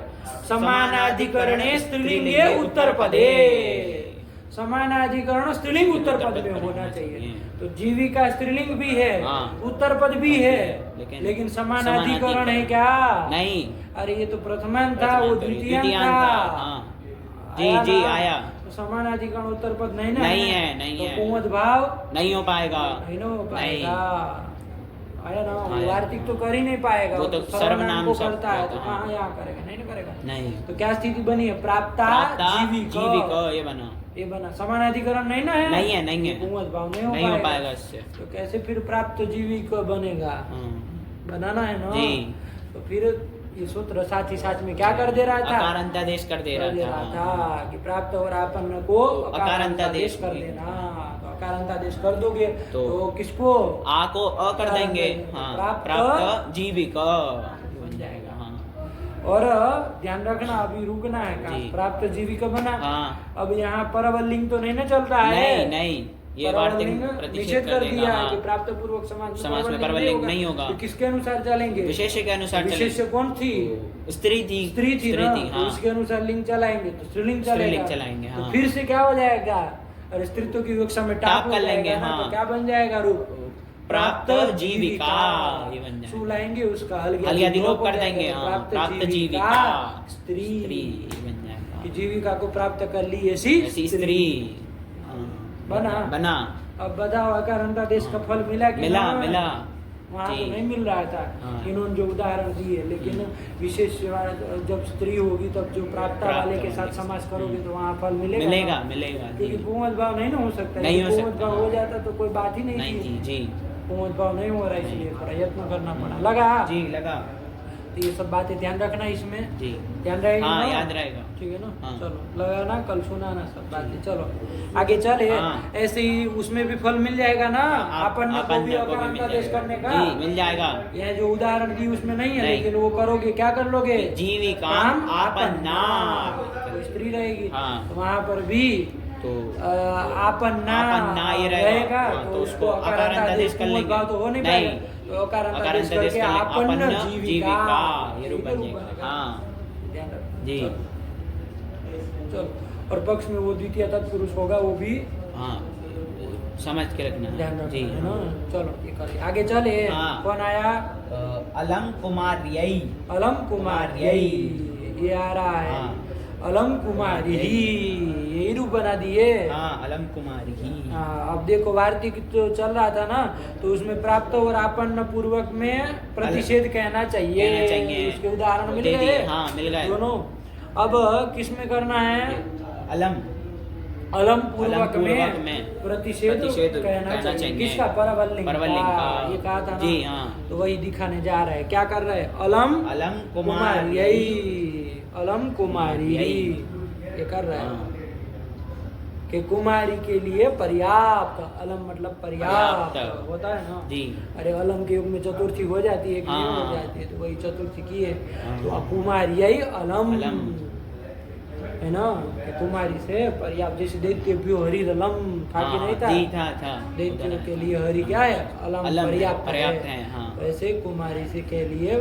समानाधिकरणे स्त्रीलिंगे उत्तर पदे। समानाधिकरण स्त्रीलिंग उत्तर पद में होना चाहिए। तो जीविका स्त्रीलिंग भी है, हाँ। उत्तर पद भी है, लेकिन समानाधिकरण है क्या? नहीं। अरे ये तो प्रथमांत था, वो द्वितीयांत था। हाँ। जी आया जी ना? आया। तो समानाधिकरण उत्तर पद नहीं ना? नहीं है, नहीं तो है। पुंवत भाव नहीं हो पाएगा, नहीं ना हो नहीं। पाएगा। आया ना? आया। वार्तिक तो कर ही नहीं पाएगा, वो तो सर्वनाम को शब्द करता है, तो होता है। कहाँ यहाँ करेगा? नहीं ना करेगा। नहीं। तो क्या स्थिति बनी है? प्राप्ता जीविका, जीविका, ये बना, ये बना। समानाधिकरण नहीं ना है? नहीं है, नहीं है। पुंवत भाव नहीं नहीं हो हो पाएगा। पाएगा इससे। तो कैसे फिर प्राप्त जीविक बनेगा? हाँ। बनाना है ना? जी। तो फिर ये सूत्र साथ ही साथ में क्या कर दे रहा था? अकारांतादेश कर दे रहा था। कि प्राप्त और आपन्न को अकारांतादेश कर देना। तो अकारांतादेश कर दोगे तो किसको? आ को अ कर देंगे। हाँ, प्राप्त जीविका बन जाएगा। हाँ। और ध्यान रखना, अभी रुकना है। जी। प्राप्त जीविका बना। हाँ। अब यहाँ परवलिंग तो नहीं ना चलता है? नहीं नहीं, ये वार्तिक प्रतिषेध निषेध कर कर देगा, दिया हाँ। कि प्राप्त पूर्वक समास में परवलिंग नहीं होगा। तो किसके अनुसार चलेंगे? विशेष्य के अनुसार विशेष्य कौन थी? स्त्री थी, स्त्री थी ना, तो हाँ। उसके अनुसार लिंग चलाएंगे तो स्त्रीलिंग चलेगा। स्त्रीलिंग चलाएंगे, हाँ। तो फिर से क्या हो जाएगा? और स्त्रीत्व की विवक्षा में टाप कर हो लेंगे, जाएगा ना, हाँ। तो क्या बन जाएगा रूप? प्राप्त जीविका, ये बन जाएगा। सु लाएंगे उसका हलिया दिलोप कर हो जाएगा, देंगे, हाँ। प्राप्त जीविका स्त्री बन जाएगा। कि जीविका को प्राप्त कर ली ऐसी स्त्री बना। बना। अब बताओ अकारांता देश का फल मिला कि मिला, ना? मिला। वहाँ तो जी। नहीं मिल रहा था, हाँ। इन्होंने जो उदाहरण दिए, लेकिन विशेष जब स्त्री होगी तब जो प्राप्त वाले के साथ समास करोगे तो वहाँ फल मिलेगा मिलेगा, ना? मिलेगा। क्योंकि पूंवत भाव नहीं ना हो सकता, नहीं हो पूंवत सकता, भाव हाँ। हो जाता तो कोई बात ही नहीं नहीं थी। थी, जी पूंवत भाव नहीं हो रहा, इसलिए प्रयत्न करना पड़ा। लगा? जी लगा। तो ये सब बातें ध्यान रखना इसमें, जी ध्यान रहेगा हाँ, ना? याद रहेगा। ठीक है ना? हाँ। चलो लगाना, कल सुनाना सब बातें। चलो आगे चले। हाँ। ऐसे ही उसमें भी फल मिल जाएगा ना, अपन को भी को भी अकारांता मिल देश जाएगा। करने का। जी मिल जाएगा। यह जो उदाहरण दी उसमें नहीं है, नहीं। लेकिन वो करोगे, क्या कर लोगे? जीविका आपन्ना। तो स्त्री रहेगी, हाँ। तो वहाँ पर भी तो आपन्ना आपन्ना ये रहेगा, हाँ, तो उसको अकारांता देश कर लेंगे। भाव तो हो नहीं पाएगा, तो अकारांता देश करके आपन्न जीविका ये रूप बन जाएगा। हाँ ध्यान रखना। जी। चलो और पक्ष में वो द्वितीय तत्पुरुष होगा, वो भी हाँ समझ के रखना ध्यान है। रखना जी है ना। चलो ये कर लिया। आगे चले। हाँ। कौन आया? अलम कुमार यही। अलम कुमार ये आ रहा है। हाँ। अलम कुमारी यही रूप बना दिए। हाँ अलम कुमारी ही। हाँ, अब देखो वार्तिक तो चल रहा था ना, तो उसमें प्राप्त और आपन्न पूर्वक में प्रतिषेध कहना चाहिए। उसके उदाहरण मिल दे गए। दिए, हाँ, मिल गए। दोनों। अब किस में करना है? अलम अलम पूर्वक में में प्रतिषेध कहना चाहिए। किसका? परवलिंग का। ये कहा था ना। जी हाँ। तो वही दिखाने जा रहा है। क्या कर रहे हैं? अलम कुमार यही, अलम कुमारी ये कर रहा है हाँ। कि कुमारी के लिए पर्याप्त। अलम मतलब पर्याप्त होता है ना। जी। अरे अलम के युग में चतुर्थी हो जाती है कि नहीं हाँ। हो जाती है, तो वही चतुर्थी की है। हाँ। तो कुमारी यही अलम अलम। है ना, कि कुमारी से पर्याप्त। जैसे दैत्यभ्यो हरि अलम था कि नहीं था? जी था। दैत्यों के लिए हरि क्या है? अलम पर्याप्त है। हाँ। वैसे कुमारी से के लिए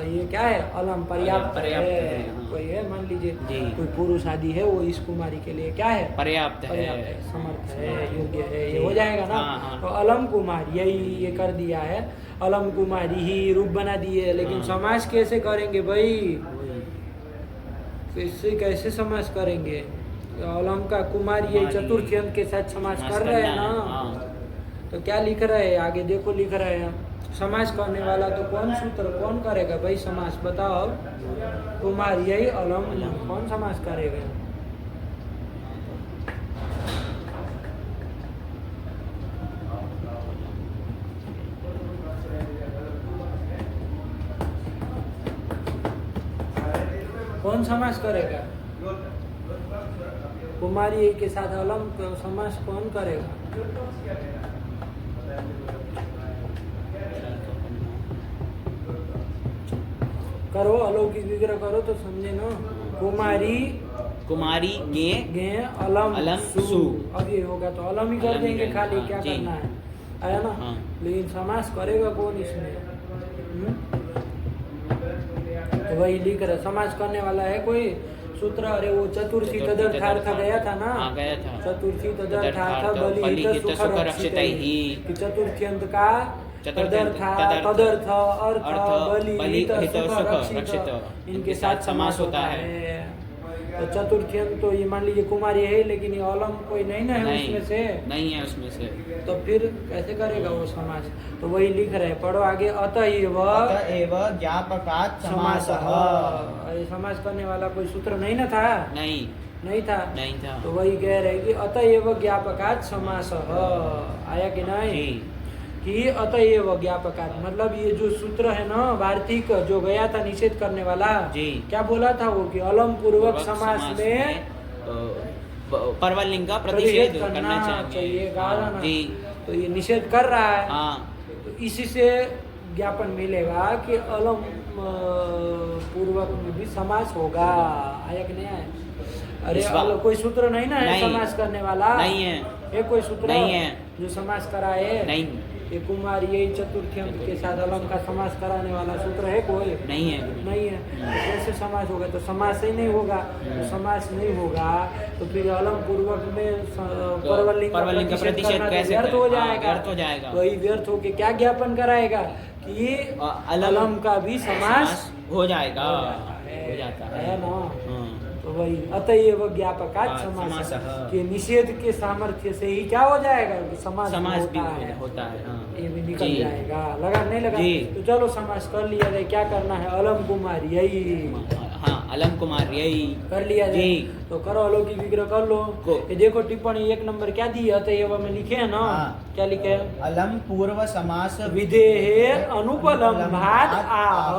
ये क्या है? अलम पर्याप्त है। हाँ। कोई है मान लीजिए जी। कोई पुरुष आदि है, वो इस कुमारी के लिए क्या है? पर्याप्त है, समर्थ है, योग्य है, ये हो जाएगा ना। हाँ, हाँ। तो अलम कुमारी यही ये कर दिया है। अलम कुमारी ही रूप बना दिए, लेकिन हाँ। समाज कैसे करेंगे भाई? कैसे समास करेंगे? अलम का कुमारी ये चतुर्थी अंत के साथ समास कर रहे हैं ना। हाँ। तो क्या लिख रहे हैं आगे? देखो लिख रहे हैं समास करने वाला तो कौन सूत्र कौन करेगा भाई? समास बताओ। कुमारी यही अलम कौन समास करेगा? कौन समास करेगा? कुमारी के साथ अलम समास कौन करेगा? करो, अलौकिक विग्रह करो तो समझे ना। कुमारी गे अलम सु। अब ये होगा तो अलम ही कर देंगे खाली, क्या करना है? आया ना। हाँ। लेकिन समास करेगा कौन इसमें? तो वही लिख रहा, समास करने वाला है कोई सूत्र? अरे वो चतुर्थी तदर्थार्थ गया था ना। गया था। चतुर्थी तदर्थार्थ बलि सुख रक्षित ही। कि चतुर्थी अंत का तदर्थ अर्थ बलि हित सुख रक्षित इनके साथ समास होता है। तो चतुर्थी अंत तो ये मान लीजिए कुमारी है, लेकिन ये अलम कोई नहीं ना है उसमें से। नहीं है उसमें से। तो फिर कैसे करेगा वो समास? तो वही लिख रहे, पढ़ो आगे। अतएव ज्ञापकात् समास। ये समास करने वाला कोई सूत्र नहीं ना था? नहीं था। तो वही कह रहे कि अतएव ज्ञापकात् समास आया कि नहीं? कि अतएव ज्ञापकात् मतलब ये जो सूत्र है ना वार्तिक जो गया था निषेध करने वाला, क्या बोला था वो? कि अलम पूर्वक समास में परवलिंग का प्रतिषेध करना चाहिए। तो ये निषेध कर रहा है। तो इसी से ज्ञापन मिलेगा कि अलम पूर्वक में भी समास होगा। आया कि नहीं आया? अरे कोई सूत्र नहीं ना है समास करने वाला? नहीं है। है कोई सूत्र नहीं है। जो समास कराए? नहीं ये कुमार यही चतुर्थी अंक के साथ अलम का समास कराने वाला सूत्र है कोई? नहीं है गुरुजी। नहीं है। तो कैसे समास होगा? तो समास ही नहीं होगा। तो समास नहीं होगा तो फिर अलम पूर्वक में परवलिंग का प्रतिषेध कैसे व्यर्थ हो जाएगा। व्यर्थ हो जाएगा। वही व्यर्थ होके क्या ज्ञापन कराएगा कि अलम का भी समास हो जाएगा, हो जाता है ना। हाँ। तो वही अतएव ज्ञापकात् समास समासः के निषेध के सामर्थ्य से ही क्या हो जाएगा कि समास समास भी होता है। होता है। हाँ। ये भी निकल जी। जाएगा। लगा नहीं लगा? जी। तो चलो समास कर लिया जाए। क्या करना है? अलम कुमार यही हाँ अलम कुमार यही कर लिया जाए। जी। तो करो अलौकिक विग्रह कर लो। ये देखो टिप्पणी 1 नंबर क्या दी है? अतएव में लिखे है ना। हाँ। क्या लिखे है? अलम पूर्व समास विधेहे अनुपलम्भात आह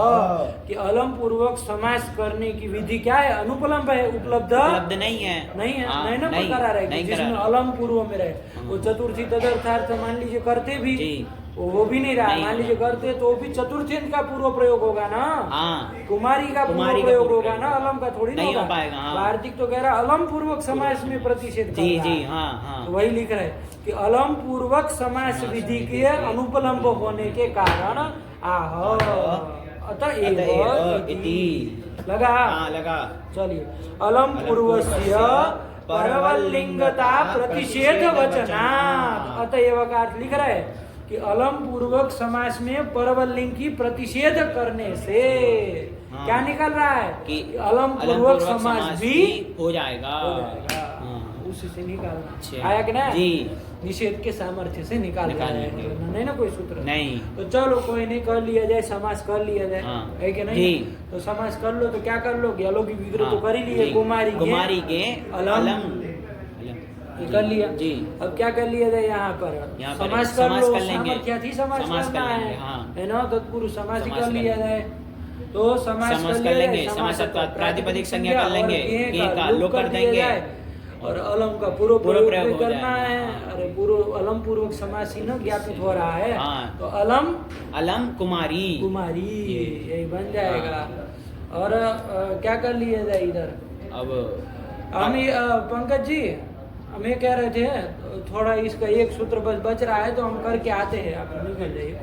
कि अलम पूर्वक समास करने की विधि क्या है? अनुपलम्ब है। उपलब्ध नहीं है। नहीं है। हाँ, नहीं ना नहीं, करार है कि नहीं जिसमें करार। अलम पूर्व में रहे वो चतुर्थी तदर्थार्थ मान लीजिए करते भी जी। वो भी नहीं रहा। नहीं मान लीजिए करते तो भी चतुर्थी का पूर्व प्रयोग होगा ना। हाँ कुमारी का पूर्व कुमारी का प्रयोग पूर्व होगा ना। प्रयोग। अलम का थोड़ी नहीं होगा। हो पाएगा, हाँ। वार्तिक तो कह रहा अलम पूर्वक समास में प्रतिषेध कर जी रहा जी है। हाँ हाँ तो वही लिख रहे हैं कि अलम पूर्वक समास विधि के अनुपलम्ब होने के कारण आह अतएव इति। लगा? हाँ लगा। चलिए अलम पूर्वस्य परवलिंगता प्रतिषेध वचनात् अतएव का अर्थ लिख रहे हैं कि अलम पूर्वक समास में परवलिंग की प्रतिषेध करने से हाँ। क्या निकल रहा है कि अलम पूर्वक समास भी हो जाएगा। हो जाएगा। हाँ। उसी से निकालना अच्छा। आया कि ना? जी। निषेध के सामर्थ्य से निकाल निकालने रहे के। हैं। नहीं ना कोई सूत्र? नहीं। तो चलो कोई नहीं कर लिया जाए। समास कर लिया जाए। हाँ। है कि नहीं? जी। तो समास कर लो तो क्या कर लो? अलौकिक विग्रह तो हाँ, कर ही लिए। जी। कुमारी कुमारी के अलम जी, कर लिया। जी। अब क्या कर लिया जाए यहाँ पर? यहाँ पर समास कर समास लो। कर लेंगे। सामर्थ्यार्थी समास समास करना कर लेंगे, है। हाँ। है ना? तत्पुरुष समास ही समास कर कर लिया लेंगे। जाए। तो समास समास कर कर लिया लेंगे। जाए। समासत्व प्रातिपदिक संज्ञा कर और लेंगे। गेह गेह का लोप लोप कर दिया देंगे। जाए। और अलम का पूर्व पूर्व प्रयोग प्रयोग भी हो करना जाएगा। है। अरे पूर्व अलम पूर्वक समास ही ना ज्ञापित हो रहा है। हाँ। तो अलम अलम कुमारी कुमारी ये। यही बन जाएगा। और क्या कर लिया जाए इधर? अब हम पंकज जी हम ये कह रहे थे थोड़ा इसका एक सूत्र बच रहा है तो हम करके आते हैं। आप निकल जाइए।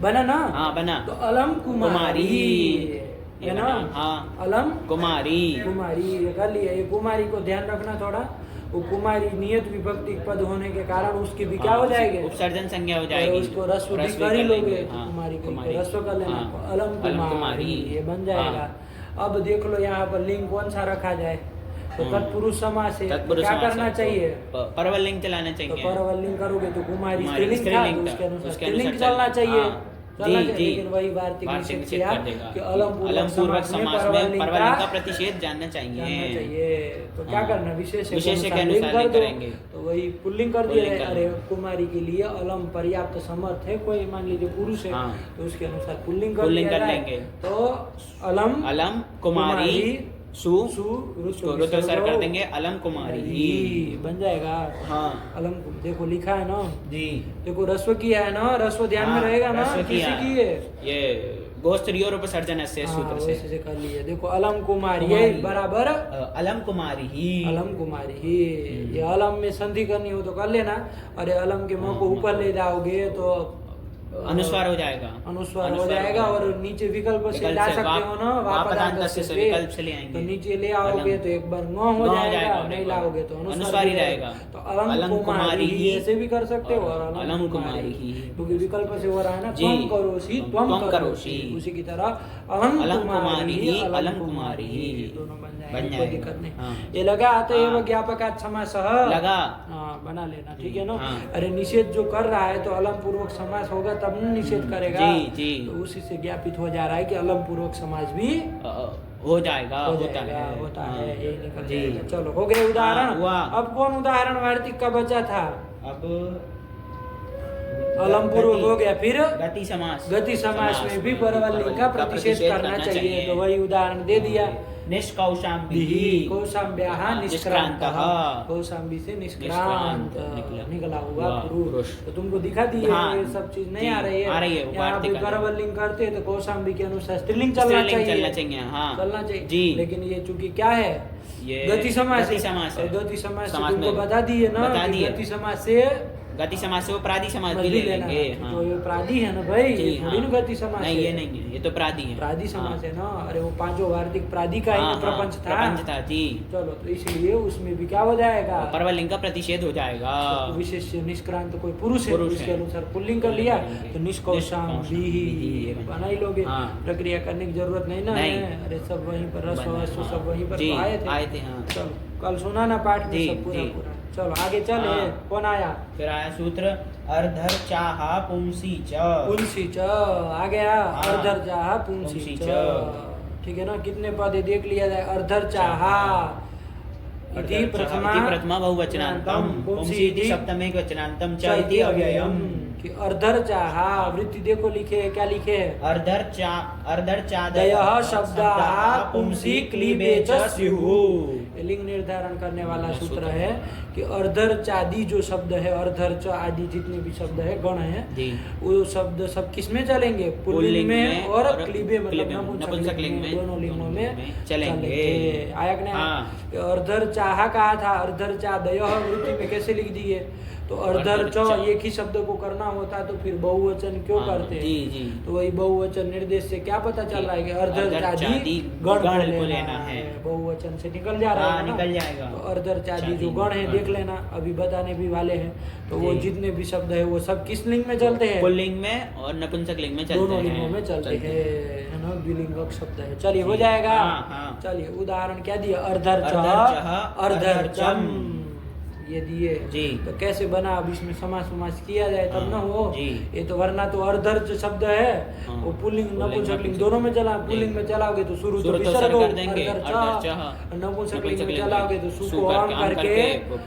बना ना? हाँ बना। तो अलम कुमारी है ना? हाँ अलम कुमारी कुमारी ये कर लिया। ये कुमारी को ध्यान रखना थोड़ा। वो कुमारी नियत विभक्ति पद होने के कारण उसके भी क्या हो जाएंगे? उपसर्जन संज्ञा हो और जाएगी। उसको रस्व भी रस्व कर ही कर लोगे। लेंगे। तो हाँ, कुमारी को कुमारी। रस्व कर लेना। हाँ, अलम कुमारी ये बन जाएगा। अब देख लो यहाँ पर लिंग कौन सा रखा जाए? तो तत्पुरुष समास है। तत्पुरुष क्या समास करना है, तो चाहिए? परवलिंग चलाना तो चाहिए। परवलिंग करोगे तो कुमारी कुमारी स्त्रीलिंग था तो स्त्रीलिंग उसके था, अनुसार उसके स्त्रीलिंग अनुसार चलना चाहिए। हाँ। चलना जी, चाहिए। जी। लेकिन वही वार्तिक वार्तिक निषेध निषेध किया कर देगा कि अलम अलम पूर्वक समास में परवलिंग का प्रतिषेध जानना जानना चाहिए। चाहिए। तो क्या हाँ। करना? विशेष विशेष के लिंग अनुसार कर लिंग दो। करेंगे। तो वही पुल्लिंग कर दिया पुल्लिंग है। कर अरे दो। कुमारी के लिए अलम पर्याप्त समर्थ है कोई मान लीजिए पुरुष है हाँ। तो उसके अनुसार पुल्लिंग पुल्लिंग दिया कर जाए। लेंगे। तो अलम अलम कुमारी सु रुचो रुचोसर कर देंगे। अलम कुमारी ही बन जाएगा। हाँ अलम देखो लिखा है ना। जी। देखो रस्व किया है ना। रस्व ध्यान में हाँ, रहेगा ना? रस्व किसी किया। की है? ये गोस्त्रियोर उपसर्जन से सूत्र हाँ, से वैसे से कर लिए। देखो अलम कुमारी कुमारी। ये बराबर अलम कुमारी ही अलम कुमारी ही। ये अलम में संधि करनी हो तो कर लेना। अरे अलम के मुंह को ऊपर ले जाओगे तो अनुस्वार हो जाएगा। अनुस्वार हो जाएगा। और नीचे विकल्प से विकल्प ला से सकते हो ना। वापदांत से से विकल्प से ले आएंगे। तो नीचे ले आओगे तो एक बार नो हो जाएगा। नहीं लाओगे तो अनुस्वार ही रहेगा। तो अलम कुमारी ही ऐसे भी कर सकते हो। और अलम कुमारी ही क्योंकि विकल्प से हो रहा है ना। जी। त्वं करोषि त्वं त्वं करोषि। करोषि। उसी की तरह अलम कुमारी ही अलम कुमारी ही दोनों बन बन जाएंगे। कोई जाएगा। दिक्कत नहीं। हाँ। ये लगा तो ये हाँ। ज्ञापकात् समासः लगा। हाँ बना लेना। ठीक है ना? हाँ। अरे निषेध जो कर रहा है तो अलम पूर्वक समास होगा तब न निषेध करेगा। जी, जी। तो उसी से ज्ञापित हो जा रहा है कि अलम पूर्वक समास भी हो जाएगा। हो होता जाएगा, है। होता हाँ। है। यही निकल जी। जाएगा। चलो हो गए उदाहरण। हाँ, हुआ। अब कौन उदाहरण वार्तिक का बचा था? अब अलम पूर्वक हो गया। फिर गति समास गति समास में भी परवलिंग का प्रतिषेध करना चाहिए। तो वही उदाहरण दे दिया निष्कौशाम्बी कौशाम्ब्याः निष्क्रान्तः कौशाम्बी से निष्क्रांत निकला हुआ पुरुष। तो तुमको दिखा दी है ये सब चीज नहीं आ रही है यहाँ पे करवलिंग करते हैं तो कौशाम्बी के अनुसार स्त्रीलिंग चलना चाहिए चलना चाहिए लेकिन ये चूंकि क्या है गति समास है गति समास से तुमको बता दिए ना गति समास से वो प्रादि समास भी ले लेंगे। तो ये प्रादि है ना भाई थोड़ी ना गति समास नहीं ये नहीं है ये तो प्रादि है प्रादि समास है ना। अरे वो पांचों वार्तिक प्रादि का ही प्रपंच था जी। चलो तो इसलिए उसमें भी क्या हो जाएगा परवलिंग का प्रतिषेध हो जाएगा। तो विशेष निष्क्रांत कोई पुरुष है उसके अनुसार पुल्लिंग कर लिया तो निष्कौशाम्बी बना ही लोगे प्रक्रिया करने की जरूरत नहीं ना है। अरे सब वहीं पर रस सब वहीं पर आए थे। चलो कल सुना ना पाठ में सब पूरा चलो आगे चले। कौन आया फिर आया सूत्र अर्धर चाहा पुंसी च आ गया अर्धर चाहा पुंसी च। ठीक है ना कितने पद देख लिया जाए अर्धर चाहा इति प्रथमा बहुवचनांतम पुंसी इति सप्तमे वचनांतम च इति अव्ययम कि अर्धर चाहा वृत्ति देखो लिखे है क्या लिखे है अर्धर चादयः शब्दाः पुंसी क्लीबे च स्युः। लिंग निर्धारण करने वाला सूत्र है कि अर्धर चादी जो शब्द है अर्धर च आदि जितने भी शब्द है गण है वो शब्द सब किस में चलेंगे पुल्लिंग में और क्लीबे मतलब नपुंसकलिंग में दोनों लिंगों में चलेंगे। आया कि अर्धर चाहा कहा था अर्धर चादयः वृत्ति में कैसे लिख दिए तो अर्धर च एक ही शब्द को करना होता तो फिर बहुवचन क्यों करते हैं। तो वही बहुवचन निर्देश से क्या पता चल रहा है कि अर्धर चादी गण को लेना है बहुवचन से निकल जा रहा है निकल जाएगा। तो अर्धर चादी जो गण है देख लेना अभी बताने भी वाले हैं। तो वो जितने भी शब्द है वो सब किस लिंग में चलते हैं पुल्लिंग में और नपुंसक लिंग में चलते हैं दोनों लिंगों में चलते हैं ना द्विलिंगक शब्द है। चलिए हो जाएगा। चलिए उदाहरण क्या दिया अर्धर च अर्धर चम ये दिए जी। तो कैसे बना अब इसमें समास किया जाए तब ना हो ये तो वरना तो अर्धर्च शब्द है वो पुल्लिंग नपुंसकलिंग दोनों में चला पुल्लिंग में चलाओगे तो शुरू तो विसर्ग कर देंगे नपुंसकलिंग में चलाओगे तो सु को ऑन करके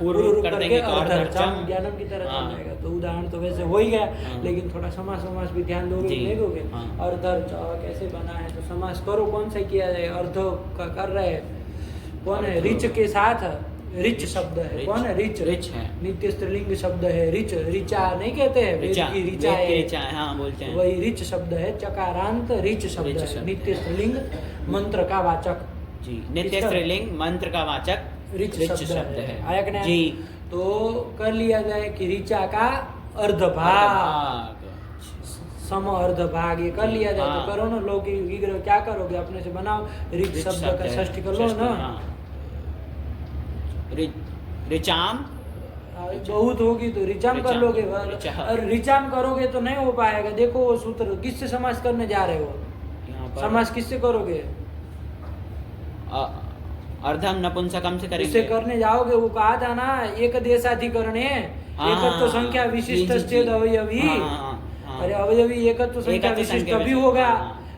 पूर्व करके अर्धर्चम ज्ञानम की तरह चल जाएगा। तो उदाहरण तो वैसे हो ही गया लेकिन थोड़ा समास भी ध्यान दोगे नहीं दोगे। अर्धर्च कैसे बना है तो समास करो कौन सा किया जाए अर्ध का कर रहे कौन है रिच के साथ रिच शब्द है कौन है रिच है नित्य स्त्रीलिंग शब्द है रिच रिचा नहीं कहते हैं रिचा है बोलते हैं वही रिच शब्द है चकारांत रिच शब्द है नित्य स्त्रीलिंग मंत्र का वाचक जी नित्य स्त्रीलिंग मंत्र का वाचक रिच शब्द है। आया कि नहीं जी। तो कर लिया जाए कि रिचा का अर्धभाग सम अर्धभाग ये कर लिया जाए तो करो ना लौकिक विग्रह क्या करोगे अपने से बनाओ रिच शब्द का षष्ठी कर लो ना रिचाम बहुत होगी तो रिचाम कर लोगे और रिचाम करोगे तो नहीं हो पाएगा। देखो वो सूत्र किससे समास करने जा रहे हो समास किससे करोगे अर्धम नपुंसकम से करेंगे इससे करने जाओगे वो कहा था ना एक देशाधिकरण है एकत्व संख्या विशिष्ट छेद अवयवी अरे अवयवी एकत्व संख्या विशिष्ट भी होगा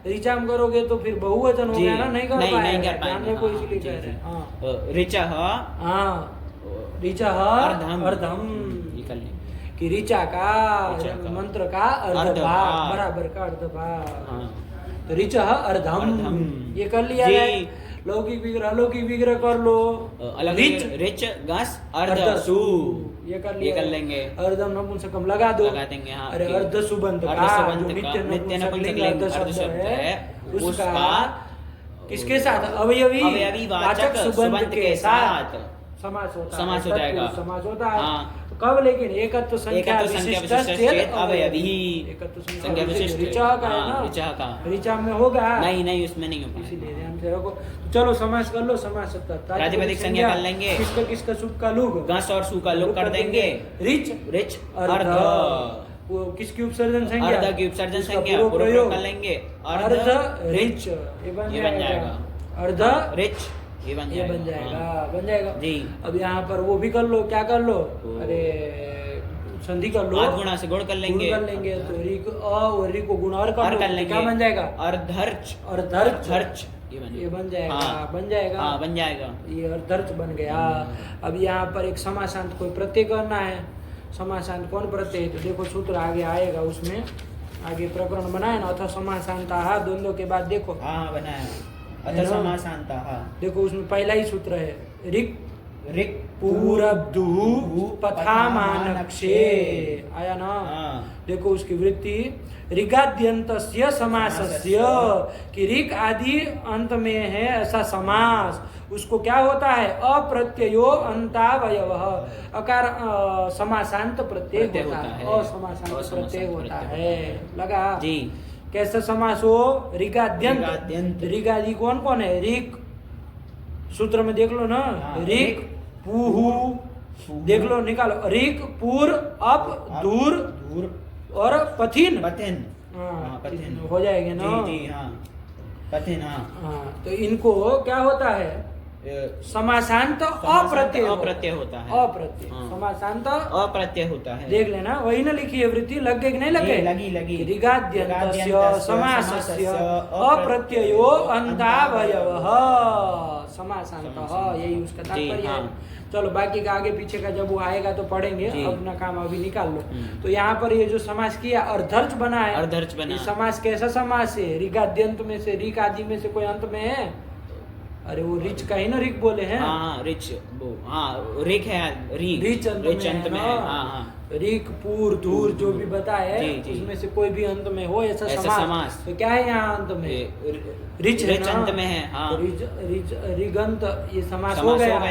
रिचाम करोगे तो फिर बहुवचन हो गया ना नहीं कर पाएगा जानने को इसलिए कह रहे हैं रिचः रिचः अर्धम कि रिचा का मंत्र का अर्धभाग बराबर का अर्धभाग तो रिचः अर्धम ये कर लिया है। लौकिक विग्रह कर लो रिच गस अर्धसु ये कर लेंगे अर्धम नपुंसकम लगा देंगे। अरे अर्ध सुबंध नित्य नपुंसकलिंग अर्ध शब्द है उसका किसके साथ अवयवी वाचक सुबंध के साथ समास हो जाएगा समास होता है कब लेकिन एकत्व संख्या विशिष्ट अवयवी एकत्व संख्या विशिष्ट ऋचा का है ना ऋचा का ऋचा में होगा नहीं उसमें नहीं होगा इसीलिए ध्यान से रखो। चलो समास कर लो समास प्रातिपदिक संज्ञा कर लेंगे किसका सुख का लुग गस और सु का लुग कर देंगे रिच अर्ध वो किसकी उपसर्जन संज्ञा अर्ध की उपसर्जन संज्ञा प्रयोग कर लेंगे अर्ध रिच ये बन जाएगा अर्ध रिच ये बन जाएगा जी। अब यहाँ पर वो भी कर लो क्या कर लो अरे संधि कर लो गुणा से गुण कर लेंगे तो री को गुण और कर लेंगे क्या बन जाएगा अर्धर्च ये बन जाएगा ये अर्धर्च बन गया। अब यहाँ पर एक समासांत कोई प्रत्यय करना है समासांत कौन प्रत्यय तो देखो सूत्र आगे आएगा उसमें आगे प्रकरण बनाए ना अथा समासांता द्वंद्व के बाद देखो बनाया अतः समासांतः। देखो उसमें पहला ही सूत्र है ऋक् ऋक् पूरब्धुः पथामानक्षे, आया ना। देखो उसकी वृत्ति ऋगाद्यन्तस्य समासस्य, कि ऋक् आदि अंत में है ऐसा समास, उसको क्या होता है अप्रत्ययो अंतावयवः, अकार समासांत प्रत्यय होता है, असमासांत प्रत्यय होता है। लगा जी। कैसा समास हो? ऋगाद्यंत। ऋगादि कौन कौन है? ऋक्, सूत्र में देख लो ना, ऋक् पूहु, देख लो निकालो, ऋक् पूर अप दूर और पथिन, पथिन हो जाएंगे ना। जी हाँ, पथिन हाँ। तो इनको क्या होता है? समासांत अप्रत्यय होता है। अप्रत्यय समासांत अप्रत्यय होता है। देख लेना, वही ना लिखी है वृत्ति, लग गई कि नहीं लगे? लगी। ऋगाद्यन्तस्य समासस्य अप्रत्ययो अन्तावयवः समासांतः, यही उसका तात्पर्य है। चलो बाकी का आगे पीछे का जब वो आएगा तो पढ़ेंगे, अपना काम अभी निकाल लो। तो यहाँ पर ये जो समास किया अर्धर्च बना है, अर्धर्च बना। समास कैसा समास है? ऋगाद्यंत में से, ऋक आदि में से कोई अंत में है? अरे वो रिच का ही ना ऋक बोले हैं। रिच वो ऋक है, रिच अंत में है। ऋक पूर धूर जो भी बताए उसमें से कोई भी अंत में हो ऐसा समास, तो क्या है यहाँ अंत में? रिच अंत में है। रिगंत, ये समास हो गया कि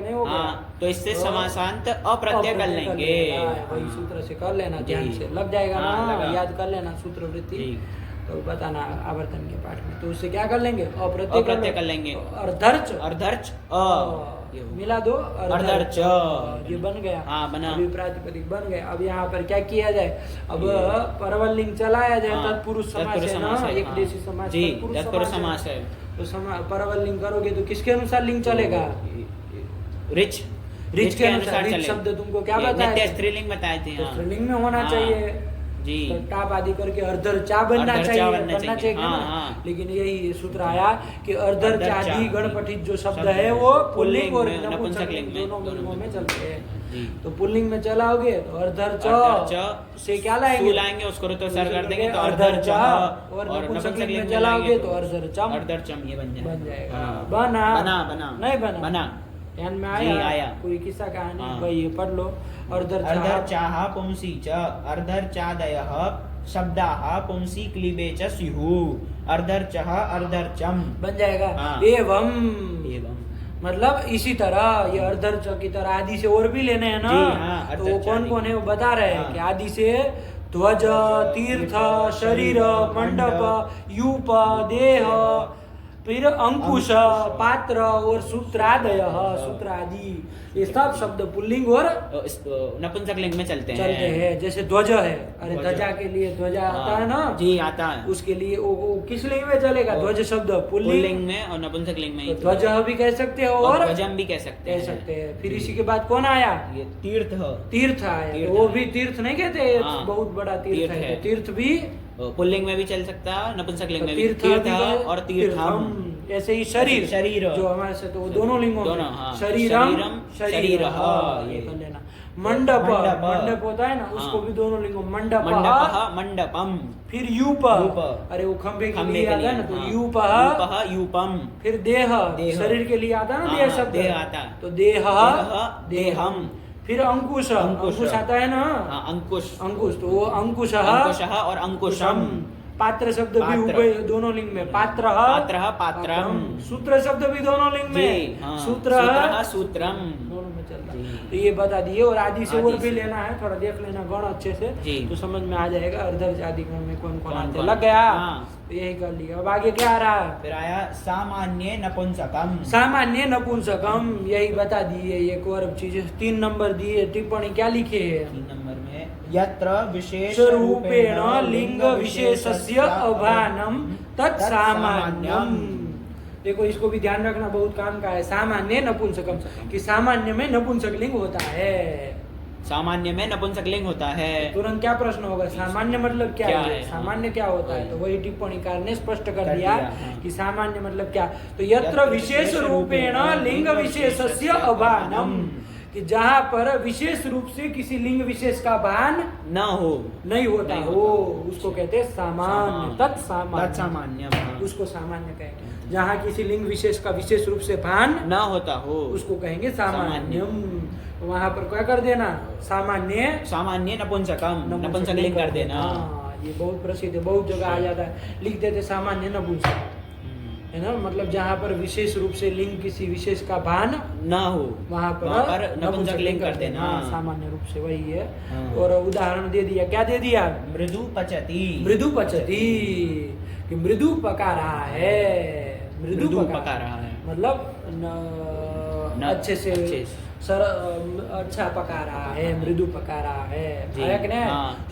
नहीं हो गया? तो इससे समासांत अप्रत्यय कर लेंगे। वही सूत्र से कर लेना, ध्यान से लग जाएगा ना, याद कर लेना सूत्र वृत्ति, तो बताना आवर्तन के पाठ में। तो उससे क्या कर लेंगे? अप्रत्यय कर लेंगे। अर्धर्च मिला दो, अर्धर्च ये बन गया। बना। अभी प्रातिपदिक बन गया। अब यहाँ पर क्या किया जाए? अब परवलिंग चलाया जाए। तत्पुरुष समास है ना, एक देशी समास तत्पुरुष समास है। तो परवलिंग करोगे तो किसके अनुसार लिंग चलेगा? रिच के अनुसार। रिच शब्द तुमको क्या बताया? स्त्रीलिंग बताए थे। स्त्रीलिंग में होना चाहिए जी, तो टाप आदि करके अर्धर चा बनना चाहिए ना। लेकिन यही सूत्र आया कि अर्धर चादी गणपठित जो शब्द है वो पुल्लिंग और नपुंसकलिंग दोनों लिंगों में चलते हैं। तो पुल्लिंग में चलाओगे तो अर्धर च से क्या लाएंगे? उसको तो सर कर देंगे तो अर्धर च, और नपुंसकलिंग में चलाओगे तो अर्धर चम ये बन जाएगा। बना नहीं बना, ध्यान में आया? कोई किस्सा कहानी भाई ये पढ़ लो। अर्धर चाह पुंसी च अर्धर चादयः शब्दाः पुंसी क्लीबे च स्युः अर्धर चह अर्धर चम बन जाएगा। एवं मतलब इसी तरह ये अर्धर च की तरह आदि से और भी लेने हैं ना। तो वो कौन कौन है वो बता रहे हैं कि आदि से ध्वज, तीर्थ, शरीर, मंडप, यूप, देह, फिर अंकुश, पात्र और सूत्रादय, सूत्र आदि, ये सब शब्द पुल्लिंग और नपुंसकलिंग में चलते हैं। जैसे ध्वज है, अरे ध्वजा के लिए ध्वजा आता है ना जी, आता है। उसके लिए वो किस लिंग में चलेगा? ध्वज शब्द पुल्लिंग में और नपुंसकलिंग में। ध्वज भी कह सकते हो और ध्वजम भी कह सकते हैं। फिर इसी के बाद कौन आया? ये तीर्थ आया। वो भी तीर्थ नहीं कहते, बहुत बड़ा तीर्थ है। तीर्थ भी पुल्लिंग में भी चल सकता है, नपुंसकलिंग में भी। तीर्थ और तीर्थम। ऐसे ही शरीर जो हमारे से, तो दोनों लिंगों में शरीरम शरीर ये कर लेना। मंडप होता है ना, उसको भी दोनों लिंगों मंडपम। फिर यूप, अरे वो खंबे के लिए आता है ना, तो यूपम। फिर देह, शरीर के लिए आता है ना देह शब्द, तो देहम। फिर अंकुश आता है ना, अंकुश तो वो अंकुश और अंकुशम। पात्र शब्द भी उभय दोनों लिंग में, पात्रम। सूत्र शब्द भी दोनों लिंग में, सूत्रम दोनों में चलता है। तो ये बता दिए। और आदि से और भी लेना है, थोड़ा देख लेना गण अच्छे से, तो समझ में आ जाएगा अर्धर्च आदि गण में कौन कौन आते। लग गया? तो यही कर लिया। अब आगे क्या आ रहा है? फिर आया सामान्य नपुंसकम, यही बता दिए। एक और चीज 3 नंबर दिए, टिप्पणी क्या लिखे है? 3 नंबर में यत्र विशेष रूपेण लिंग विशेषस्य अभानम तत्सामान्यम। देखो इसको भी ध्यान रखना, बहुत काम का है। सामान्य नपुंसकम, कि सामान्य में नपुंसकलिंग होता है। सामान्य में नपुंसकलिंग होता है। तुरंत क्या प्रश्न होगा? सामान्य मतलब क्या है? सामान्य क्या होता है? तो वही टिप्पणीकार ने स्पष्ट कर दिया कि सामान्य मतलब क्या। तो यत्र विशेष रूपेण लिंग विशेषस्य अभानम, कि जहाँ पर विशेष रूप से किसी लिंग विशेष का भान नहीं होता हो, उसको कहते हैं सामान्य। तत्सामान्य, उसको सामान्य कहते हैं। जहाँ किसी लिंग विशेष का विशेष रूप से भान न होता हो उसको कहेंगे सामान्यम। वहाँ पर क्या कर देना, सामान्य सामान्य नपुंसकम, नपुंसकलिंग कर देना। ये बहुत प्रसिद्ध है, बहुत जगह आ जाता है, लिख देते सामान्य नपुंसक, है ना। मतलब जहाँ पर विशेष रूप से लिंग किसी विशेष का भान ना हो वहाँ पर नपुंसकलिंग कर देना। सामान्य रूप से वही है। और उदाहरण दे दिया, क्या दे दिया, मृदु पचती, मृदु पचती, कि मृदु पका रहा है, मृदु पका रहा है मतलब अच्छे से अच्छा पका रहा है, मृदु पका रहा है। आया कि नहीं,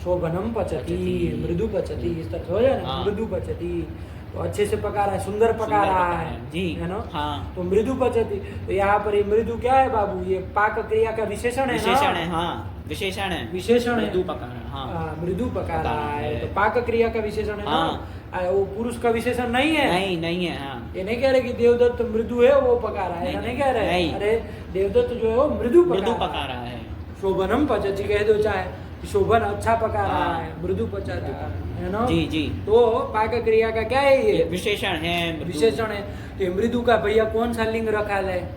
शोभनम पचती, मृदु पचती, इस तरह हो जाए ना, मृदु पचती तो अच्छे से पका रहा है, सुंदर पका रहा है जी, है ना। हाँ। तो मृदु पचती, तो यहाँ पर ये मृदु क्या है बाबू, ये पाक क्रिया का विशेषण है, विशेषण है, हाँ विशेषण है, विशेषण है, मृदु पका रहा है, हाँ मृदु पका रहा है, तो पाक क्रिया का विशेषण है ना। वो पुरुष का विशेषण नहीं है, नहीं है, हाँ। ये नहीं कह रहे कि देवदत्त मृदु है वो पका रहा है, नहीं कह रहे, अरे देवदत्त जो है वो मृदु पका रहा है। शोभनम पचती कह दो, चाहे शोभन अच्छा पका रहा है, मृदु पचती है ना। जी जी। तो पाक क्रिया का क्या है, ये विशेषण है, विशेषण है। तो मृदु का भैया कौन सा लिंग रखा जाए,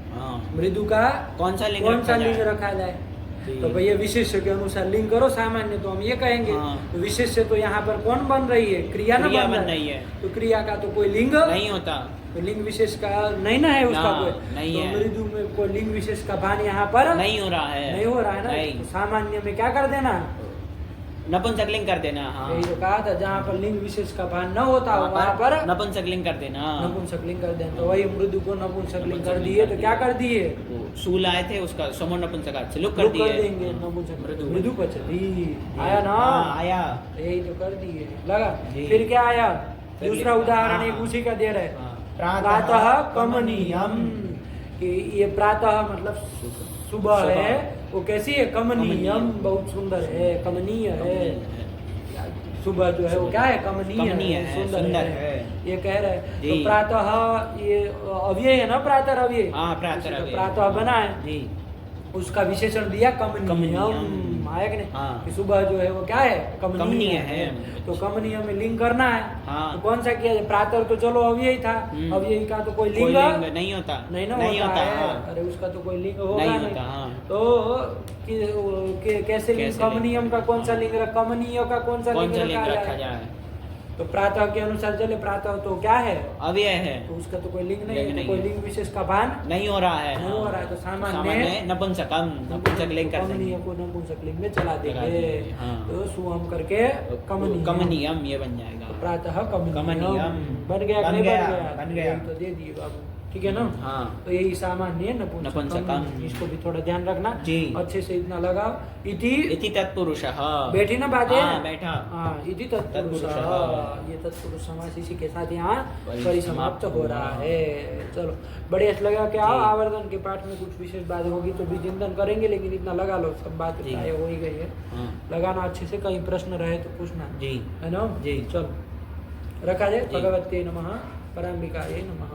मृदु का कौन सा लिंग रखा जाए, तो भैया विशेष के अनुसार लिंग करो, सामान्य तो हम ये कहेंगे। तो विशेष से तो यहाँ पर कौन बन रही है, क्रिया ना बन रही है, तो क्रिया का तो कोई लिंग नहीं होता, तो लिंग विशेष का नहीं ना है उसका कोई, नहीं तो है। मृदु में कोई लिंग विशेष का भान यहाँ पर नहीं हो रहा है, नहीं हो रहा है ना। तो सामान्य में क्या कर देना, नपुंसकलिंग कर देना, हाँ यही तो कहा था, जहाँ पर लिंग विशेष का भान न होता वहाँ पर नपुंसकलिंग कर देना, नपुंसकलिंग कर देना। तो वही मृदु को नपुंसकलिंग कर दिए, तो क्या कर दिए, सूल आए थे उसका समो नपुंसक से लुक कर देंगे, मृदु पचती आया ना, आया, यही तो कर दिए लगा। फिर क्या आया, दूसरा उदाहरण एक उसी का दे रहे, प्रातः कमनीयम, कि ये प्रातः मतलब सुबह है, वो कैसी है, कमनीयम, बहुत सुंदर है, कमनीय है। सुबह जो है वो क्या है, कमनीय है, सुंदर है, ये कह रहे हैं। तो प्रातः ये अव्यय है ना, प्रातः अव्यय, प्रातः बना है, उसका विशेषण दिया कमनीयम, आया कि नहीं, कि सुबह जो है वो क्या है, कमनीय है। तो कमनीय में लिंग करना है, तो कौन सा किया, प्रातः तो चलो अव्यय था, अव्यय का तो कोई लिंग नहीं होता, नहीं होता है, अरे उसका तो कोई लिंग होगा नहीं। तो कैसे लिंग, कमनीयम का कौन सा लिंग, कमनीय का कौन सा लिंग रखा जाए, तो प्रातः के अनुसार चले, प्रातः तो क्या है, अव्यय है, तो उसका तो कोई लिंग नहीं है, तो कोई लिंग विशेष का भान नहीं हो रहा है, नहीं हो रहा है। तो सामान्य नपुंसकम, नपुंसकलिंग कर देंगे, को नपुंसकलिंग में चला देंगे, तो सुअम करके कमनीयम ये बन जाएगा, प्रातः कमनीयम बन गया, तो दे दिए बाबू, ठीक है ना। हाँ। तो यही सामान्य नपुंसकम, इसको भी थोड़ा ध्यान रखना जी, अच्छे से इतना लगाओ। इति तत्पुरुषः, बैठी ना बात है, बैठा, हाँ, इति तत्पुरुषः, ये तत्पुरुष समास इसी के साथ यहाँ परिसमाप्त हो रहा है। चलो बढ़िया लगा, क्या आवर्तन के पाठ में कुछ विशेष बात होगी तो भी चिंतन करेंगे, लेकिन इतना लगा लो, सब बात हो ही गई है, लगाना अच्छे से, कहीं प्रश्न रहे तो पूछना जी, है ना जी। चलो रखा जाए, भगवते नमः, पराम्बिकायै नमः।